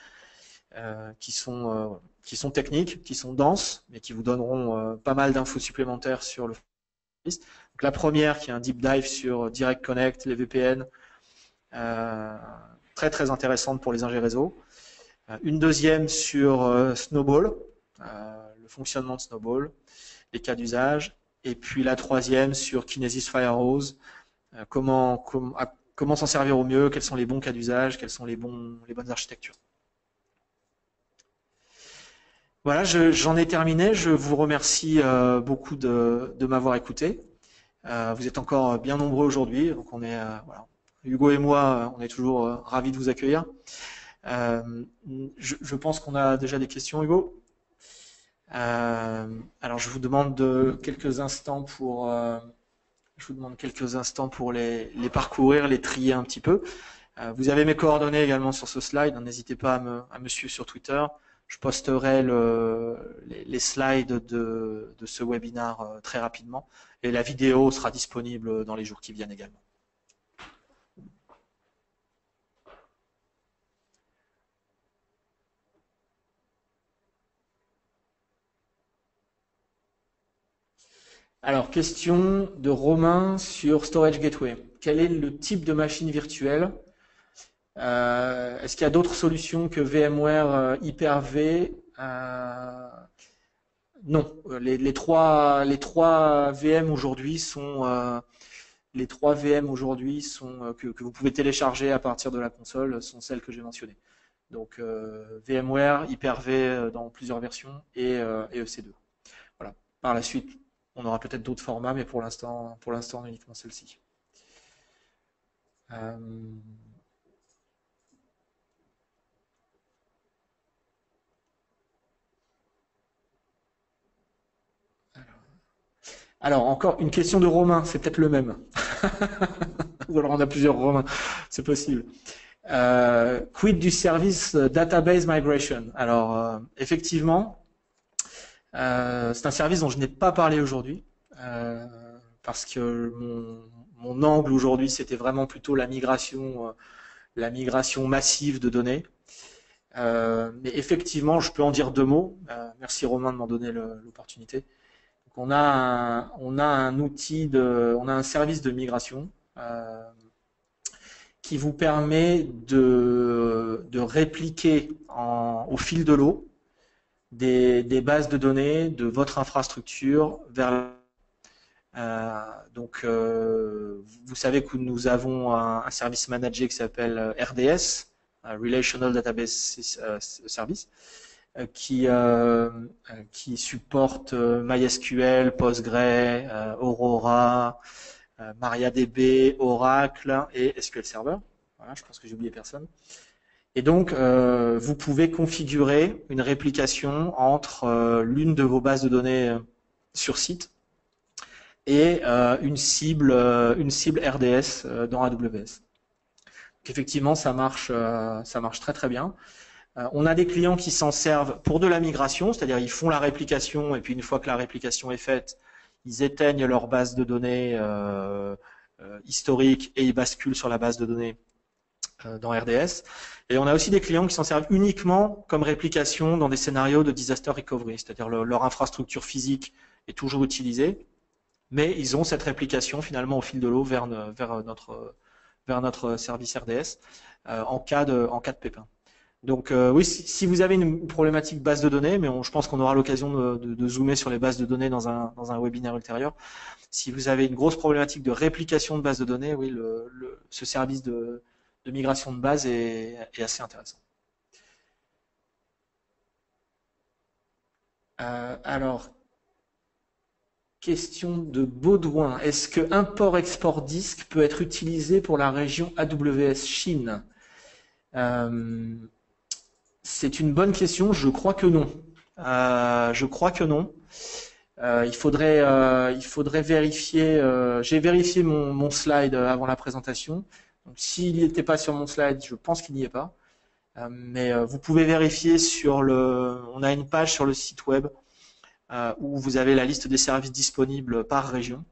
qui sont techniques, qui sont denses, mais qui vous donneront pas mal d'infos supplémentaires sur le service. Donc la première qui est un deep dive sur Direct Connect, les VPN, très très intéressante pour les ingé réseau. Une deuxième sur Snowball, le fonctionnement de Snowball, les cas d'usage. Et puis la troisième sur Kinesis Firehose, comment s'en servir au mieux, quels sont les bons cas d'usage, quelles sont les bonnes architectures. Voilà, j'en ai terminé. Je vous remercie beaucoup de m'avoir écouté. Vous êtes encore bien nombreux aujourd'hui, donc on est voilà. Hugo et moi, on est toujours ravis de vous accueillir. Je pense qu'on a déjà des questions, Hugo. Alors, je vous demande quelques instants pour les parcourir, les trier un petit peu. Vous avez mes coordonnées également sur ce slide. N'hésitez pas à me suivre sur Twitter. Je posterai les slides de ce webinaire très rapidement. Et la vidéo sera disponible dans les jours qui viennent également. Alors, question de Romain sur Storage Gateway. Quel est le type de machine virtuelle? Est-ce qu'il y a d'autres solutions que VMware Hyper-V? Non, les trois VM aujourd'hui sont que vous pouvez télécharger à partir de la console sont celles que j'ai mentionnées. Donc VMware Hyper-V dans plusieurs versions et EC2. Voilà. Par la suite, on aura peut-être d'autres formats, mais pour l'instant uniquement celle-ci. Alors, encore une question de Romain, c'est peut-être le même. Ou alors on a plusieurs Romains, c'est possible. Quid du service Database Migration? Alors, effectivement, c'est un service dont je n'ai pas parlé aujourd'hui, parce que mon angle aujourd'hui, c'était vraiment plutôt la migration massive de données. Mais effectivement, je peux en dire 2 mots. Merci Romain de m'en donner l'opportunité. On a un service de migration qui vous permet de répliquer au fil de l'eau des bases de données de votre infrastructure vers donc vous savez que nous avons un service managé qui s'appelle RDS, Relational Database Service, qui supporte MySQL, Postgre, Aurora, MariaDB, Oracle et SQL Server. Voilà, je pense que j'ai oublié personne. Et donc, vous pouvez configurer une réplication entre l'une de vos bases de données sur site et une cible RDS dans AWS. Donc, effectivement, ça marche très très bien. On a des clients qui s'en servent pour de la migration, c'est-à-dire ils font la réplication et puis une fois que la réplication est faite, ils éteignent leur base de données historique et ils basculent sur la base de données dans RDS. Et on a aussi des clients qui s'en servent uniquement comme réplication dans des scénarios de disaster recovery, c'est-à-dire leur infrastructure physique est toujours utilisée, mais ils ont cette réplication finalement au fil de l'eau vers notre service RDS en cas de pépin. Donc oui, si vous avez une problématique base de données, mais je pense qu'on aura l'occasion de zoomer sur les bases de données dans un webinaire ultérieur. Si vous avez une grosse problématique de réplication de base de données, oui, ce service de migration de base est assez intéressant. Alors, question de Baudouin. Est-ce que import-export disque peut être utilisé pour la région AWS Chine? C'est une bonne question. Je crois que non. Il faudrait vérifier. J'ai vérifié mon slide avant la présentation. Donc, s'il n'était pas sur mon slide, je pense qu'il n'y est pas. Mais vous pouvez vérifier on a une page sur le site web où vous avez la liste des services disponibles par région.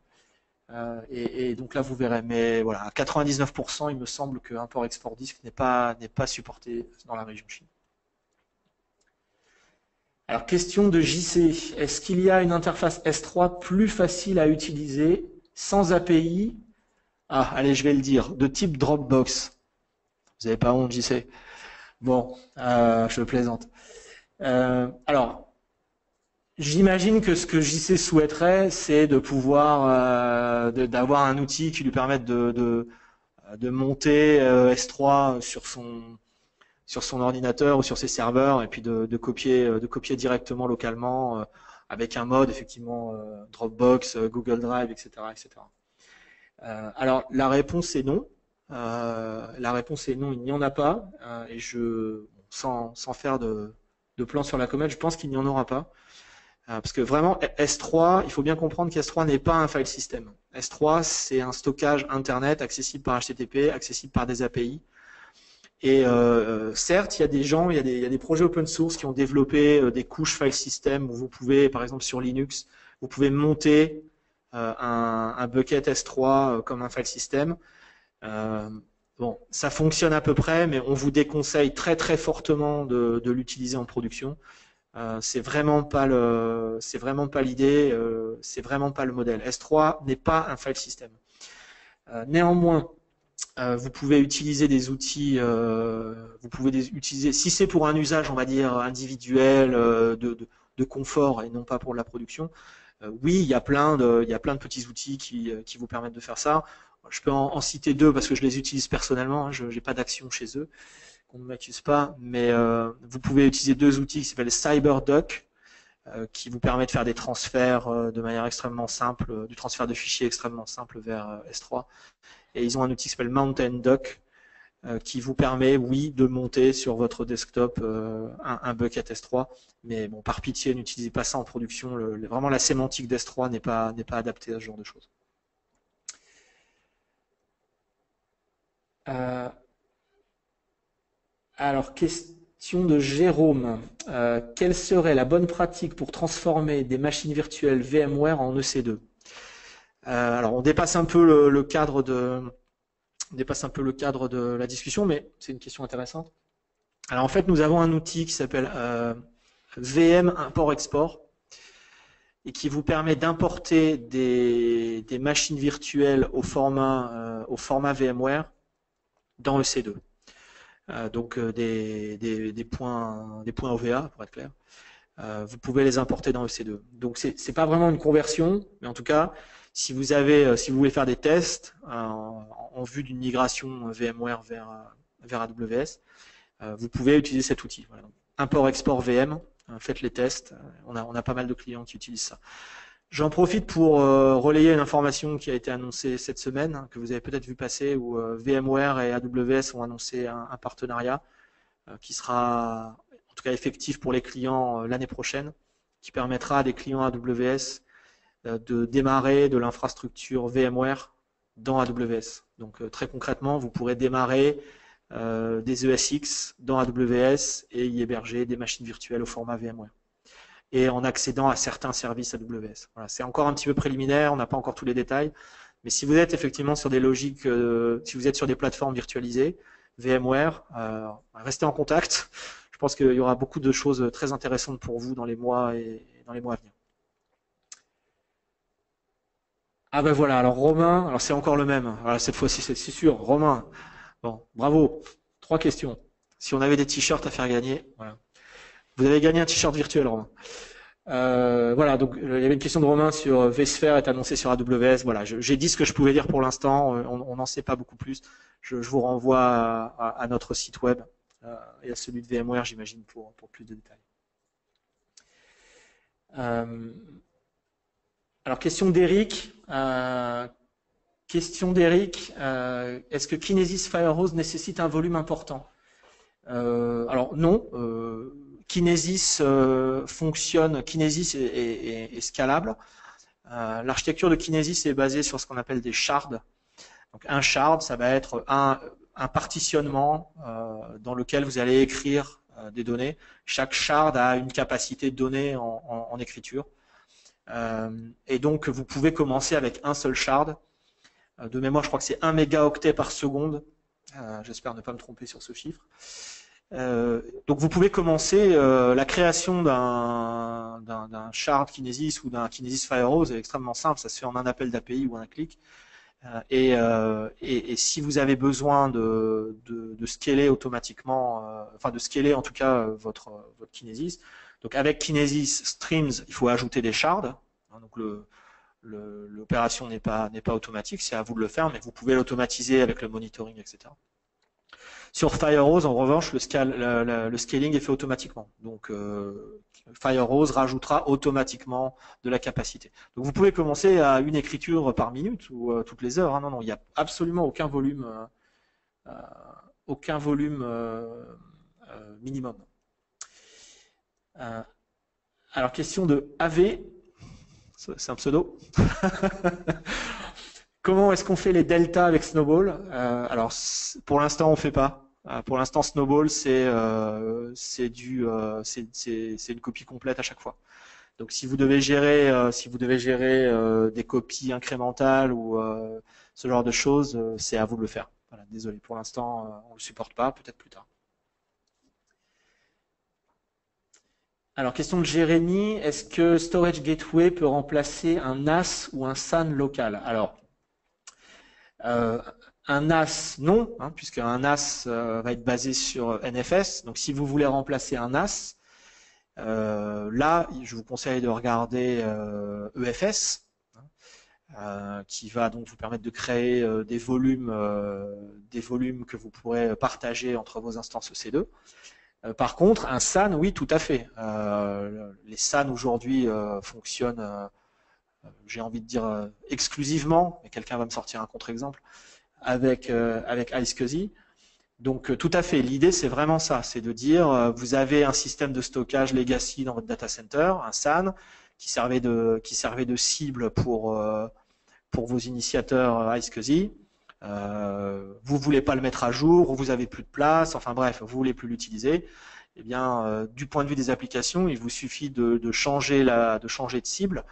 Et donc là, vous verrez. Mais voilà, à 99%, il me semble que import-export disque n'est pas supporté dans la région Chine. Alors, question de JC. Est-ce qu'il y a une interface S3 plus facile à utiliser sans API? Ah, allez, je vais le dire, de type Dropbox. Vous n'avez pas honte, JC? Bon, je plaisante. Alors, j'imagine que ce que JC souhaiterait, c'est de pouvoir d'avoir un outil qui lui permette de monter S3 sur son ordinateur ou sur ses serveurs et puis de copier directement localement avec un mode effectivement Dropbox, Google Drive, etc., etc. Alors la réponse est non. Il n'y en a pas. Et sans faire de plan sur la comète, je pense qu'il n'y en aura pas. Parce que vraiment, S3, il faut bien comprendre qu'S3 n'est pas un file system. S3, c'est un stockage Internet accessible par HTTP, accessible par des API. Et certes, il y a des projets open source qui ont développé des couches file system où vous pouvez, par exemple sur Linux, vous pouvez monter un bucket S3 comme un file system. Bon, ça fonctionne à peu près, mais on vous déconseille très très fortement de l'utiliser en production. C'est vraiment pas l'idée, c'est vraiment pas le modèle. S3 n'est pas un file system. Néanmoins, vous pouvez utiliser des outils, si c'est pour un usage, on va dire, individuel, de confort et non pas pour la production, oui, il y a plein de petits outils qui vous permettent de faire ça. Je peux en citer deux parce que je les utilise personnellement, hein, je n'ai pas d'action chez eux, qu'on ne m'accuse pas, mais vous pouvez utiliser deux outils qui s'appellent CyberDuck, qui vous permet de faire des transferts de manière extrêmement simple, du transfert de fichiers extrêmement simple vers S3. Et ils ont un outil qui s'appelle MountainDuck, qui vous permet, oui, de monter sur votre desktop un bucket S3. Mais bon, par pitié, n'utilisez pas ça en production. Vraiment, la sémantique d'S3 n'est pas adaptée à ce genre de choses. Alors, question de Jérôme. Quelle serait la bonne pratique pour transformer des machines virtuelles VMware en EC2? Alors, on dépasse un peu le cadre de la discussion, mais c'est une question intéressante. Alors, en fait, nous avons un outil qui s'appelle VM Import-Export et qui vous permet d'importer des machines virtuelles au format VMware dans EC2. Donc des points OVA pour être clair. Vous pouvez les importer dans EC2. Donc c'est pas vraiment une conversion, mais en tout cas, si vous voulez faire des tests en vue d'une migration VMware vers AWS, vous pouvez utiliser cet outil. Voilà. Import-export VM, faites les tests. On a pas mal de clients qui utilisent ça. J'en profite pour relayer une information qui a été annoncée cette semaine, hein, que vous avez peut-être vu passer, où VMware et AWS ont annoncé un partenariat qui sera en tout cas effectif pour les clients l'année prochaine, qui permettra à des clients AWS de démarrer de l'infrastructure VMware dans AWS. Donc très concrètement, vous pourrez démarrer des ESX dans AWS et y héberger des machines virtuelles au format VMware. Et en accédant à certains services AWS. Voilà, c'est encore un petit peu préliminaire, on n'a pas encore tous les détails, mais si vous êtes effectivement sur des logiques, si vous êtes sur des plateformes virtualisées, VMware, restez en contact. Je pense qu'il y aura beaucoup de choses très intéressantes pour vous dans les mois et dans les mois à venir. Ah ben voilà, alors Romain, alors c'est encore le même. Voilà, cette fois-ci, c'est sûr. Romain, bon, bravo. 3 questions. Si on avait des t-shirts à faire gagner, voilà. Vous avez gagné un t-shirt virtuel, Romain. Voilà, donc il y avait une question de Romain sur vSphere est annoncé sur AWS. Voilà, j'ai dit ce que je pouvais dire pour l'instant. On n'en sait pas beaucoup plus. Je vous renvoie à notre site web et à celui de VMware, j'imagine, pour plus de détails. Alors, question d'Eric. Est-ce que Kinesis Firehose nécessite un volume important? Alors non. Kinesis fonctionne. Kinesis est scalable. L'architecture de Kinesis est basée sur ce qu'on appelle des shards. Donc un shard, ça va être un partitionnement dans lequel vous allez écrire des données. Chaque shard a une capacité de données en écriture. Et donc vous pouvez commencer avec un seul shard. De mémoire, je crois que c'est 1 mégaoctet par seconde. J'espère ne pas me tromper sur ce chiffre. Donc vous pouvez commencer la création d'un shard Kinesis ou d'un Kinesis Firehose est extrêmement simple, ça se fait en un appel d'API ou un clic. Et si vous avez besoin de scaler automatiquement, enfin de scaler en tout cas votre Kinesis, donc avec Kinesis Streams, il faut ajouter des shards. Donc l'opération n'est pas automatique, c'est à vous de le faire, mais vous pouvez l'automatiser avec le monitoring, etc. Sur Firehose, en revanche, le scaling est fait automatiquement. Donc Firehose rajoutera automatiquement de la capacité. Donc vous pouvez commencer à une écriture par minute ou toutes les heures. Hein. Non, il n'y a absolument aucun volume, minimum. Alors question de AV, c'est un pseudo. Comment est-ce qu'on fait les deltas avec Snowball? Alors pour l'instant on ne fait pas. Pour l'instant, Snowball, c'est une copie complète à chaque fois. Donc, si vous devez gérer, des copies incrémentales ou ce genre de choses, c'est à vous de le faire. Voilà, désolé, pour l'instant, on ne le supporte pas, peut-être plus tard. Alors, question de Jérémy, est-ce que Storage Gateway peut remplacer un NAS ou un SAN local? Alors, un NAS, non, hein, puisque un NAS va être basé sur NFS. Donc, si vous voulez remplacer un NAS, là, je vous conseille de regarder EFS, qui va donc vous permettre de créer des volumes que vous pourrez partager entre vos instances EC2. Par contre, un SAN, oui, tout à fait. Les SAN aujourd'hui fonctionnent, j'ai envie de dire exclusivement, mais quelqu'un va me sortir un contre-exemple, avec iSCSI. Donc tout à fait, l'idée c'est vraiment ça, c'est de dire vous avez un système de stockage legacy dans votre data center, un SAN, qui servait de cible pour vos initiateurs iSCSI. Vous voulez pas le mettre à jour, vous avez plus de place, enfin bref, vous voulez plus l'utiliser. Eh bien, du point de vue des applications, il vous suffit de changer de cible,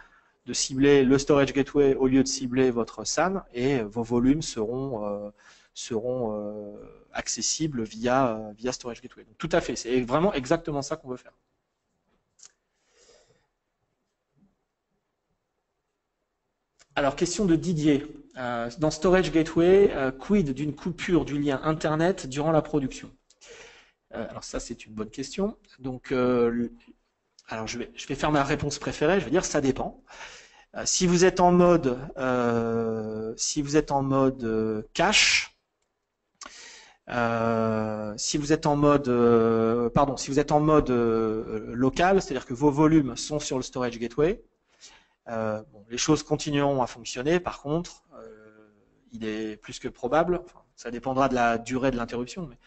de cibler le storage gateway au lieu de cibler votre SAN, et vos volumes seront accessibles via storage gateway. Donc, tout à fait, c'est vraiment exactement ça qu'on veut faire. Alors, question de Didier. Dans Storage Gateway, quid d'une coupure du lien Internet durant la production? Alors ça, c'est une bonne question. Donc, alors je vais faire ma réponse préférée. Je vais dire ça dépend. Si vous êtes en mode cache, si vous êtes en mode local, c'est-à-dire que vos volumes sont sur le Storage Gateway, Bon, les choses continueront à fonctionner. Par contre, il est plus que probable, enfin, ça dépendra de la durée de l'interruption, mais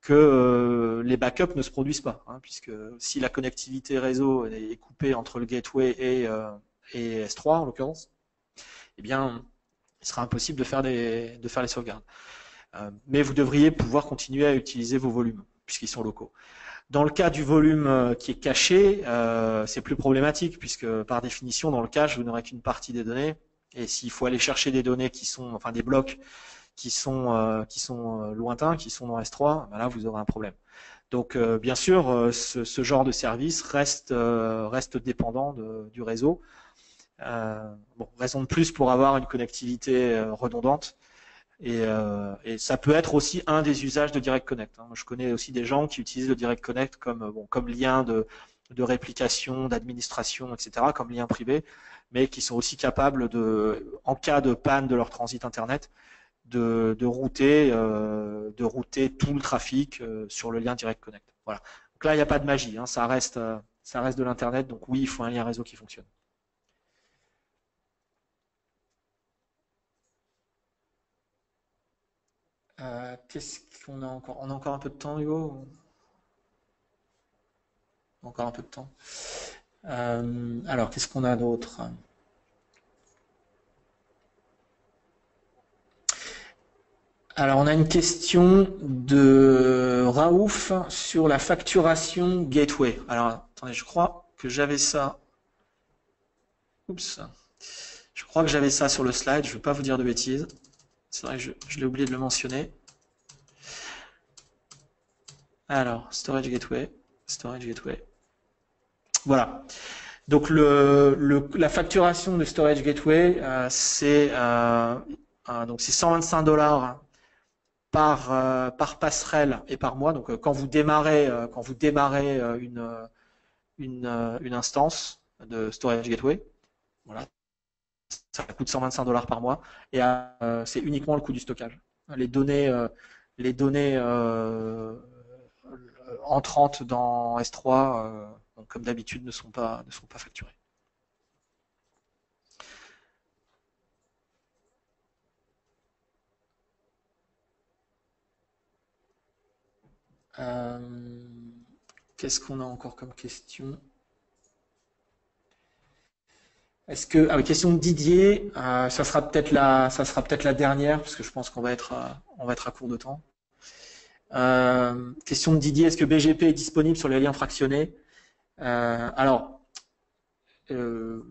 que les backups ne se produisent pas, hein, puisque si la connectivité réseau est coupée entre le gateway et S3 en l'occurrence, eh bien, il sera impossible de faire les sauvegardes. Mais vous devriez pouvoir continuer à utiliser vos volumes, puisqu'ils sont locaux. Dans le cas du volume qui est caché, c'est plus problématique, puisque par définition, dans le cache, vous n'aurez qu'une partie des données. Et s'il faut aller chercher des données qui sont, enfin des blocs qui sont lointains, qui sont dans S3, ben là vous aurez un problème. Donc bien sûr, ce genre de service reste dépendant du réseau. Bon, raison de plus pour avoir une connectivité redondante. Et ça peut être aussi un des usages de Direct Connect, hein. Moi, je connais aussi des gens qui utilisent le Direct Connect comme lien de réplication, d'administration, etc., comme lien privé, mais qui sont aussi capables en cas de panne de leur transit Internet, de router tout le trafic sur le lien Direct Connect. Voilà. Donc là, il n'y a pas de magie, hein, ça reste de l'Internet, donc oui, il faut un lien réseau qui fonctionne. Qu'est-ce qu'on a encore? On a encore un peu de temps, Hugo? Encore un peu de temps. Alors, qu'est-ce qu'on a d'autre? Alors, on a une question de Raouf sur la facturation gateway. Alors, attendez, je crois que j'avais ça. Oups. Je crois que j'avais ça sur le slide. Je ne veux pas vous dire de bêtises. C'est vrai que je l'ai oublié de le mentionner. Alors, storage gateway. Storage gateway. Voilà. Donc, la facturation de storage gateway, c'est 125 $ par passerelle et par mois. Donc quand vous démarrez une instance de storage gateway, voilà, ça coûte 125 $ par mois et c'est uniquement le coût du stockage. Les données entrantes dans S3, donc comme d'habitude, ne sont pas facturées. Qu'est-ce qu'on a encore comme question? Est-ce que, ah oui, question de Didier, ça sera peut-être la dernière parce que je pense qu'on va être à court de temps. Question de Didier, est-ce que BGP est disponible sur les liens fractionnés? Alors, je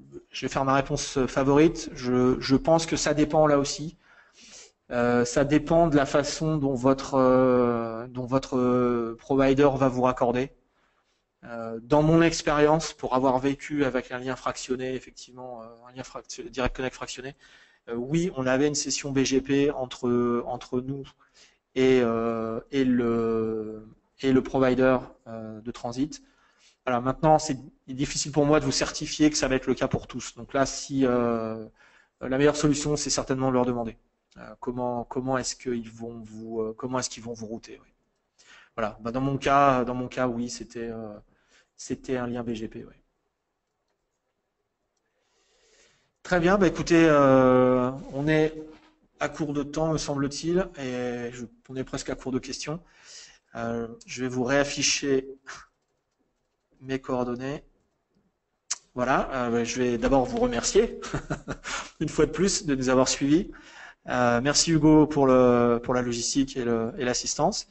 vais faire ma réponse favorite. Je pense que ça dépend là aussi. Ça dépend de la façon dont votre provider va vous raccorder. Dans mon expérience, pour avoir vécu avec un lien fractionné, effectivement, un lien Direct Connect fractionné, oui, on avait une session BGP entre nous et le provider de transit. Voilà, maintenant, c'est difficile pour moi de vous certifier que ça va être le cas pour tous. Donc là, si la meilleure solution, c'est certainement de leur demander comment est-ce qu'ils vont vous router. Oui. Voilà. Bah, dans mon cas, oui, c'était un lien BGP. Oui. Très bien. Bah, écoutez, on est à court de temps, me semble-t-il, et on est presque à court de questions. Je vais vous réafficher mes coordonnées. Voilà, je vais d'abord vous remercier une fois de plus de nous avoir suivis. Merci Hugo pour la logistique et l'assistance.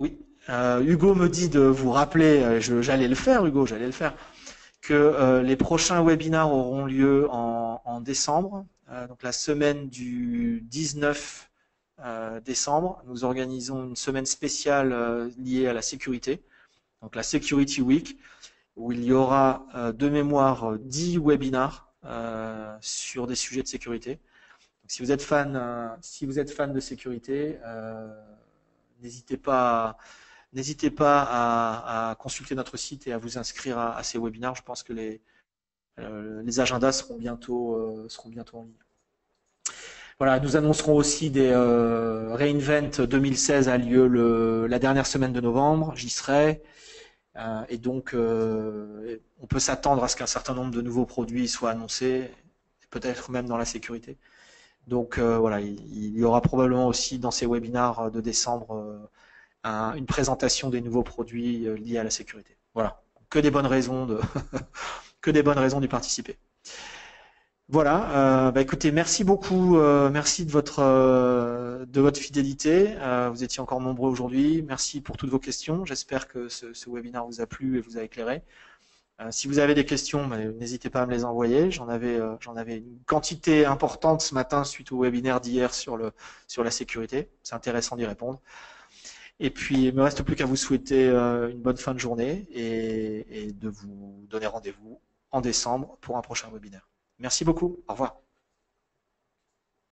Oui, Hugo me dit de vous rappeler, j'allais le faire Hugo, j'allais le faire, que les prochains webinars auront lieu en décembre, donc la semaine du 19 décembre. Nous organisons une semaine spéciale liée à la sécurité, donc la Security Week, où il y aura de mémoire 10 webinars sur des sujets de sécurité. Donc, si vous êtes fan de sécurité, n'hésitez pas à consulter notre site et à vous inscrire à ces webinars. Je pense que les agendas seront bientôt en ligne. Voilà, nous annoncerons aussi des reInvent 2016 a lieu la dernière semaine de novembre. J'y serai. Et donc, on peut s'attendre à ce qu'un certain nombre de nouveaux produits soient annoncés, peut-être même dans la sécurité. Donc voilà, il y aura probablement aussi dans ces webinars de décembre une présentation des nouveaux produits liés à la sécurité. Voilà, que des bonnes raisons que des bonnes raisons d'y participer. Voilà, bah écoutez, merci beaucoup, merci de votre fidélité. Vous étiez encore nombreux aujourd'hui. Merci pour toutes vos questions. J'espère que ce webinaire vous a plu et vous a éclairé. Si vous avez des questions, bah, n'hésitez pas à me les envoyer. J'en avais une quantité importante ce matin suite au webinaire d'hier sur la sécurité. C'est intéressant d'y répondre. Et puis, il ne me reste plus qu'à vous souhaiter une bonne fin de journée et de vous donner rendez-vous en décembre pour un prochain webinaire. Merci beaucoup. Au revoir.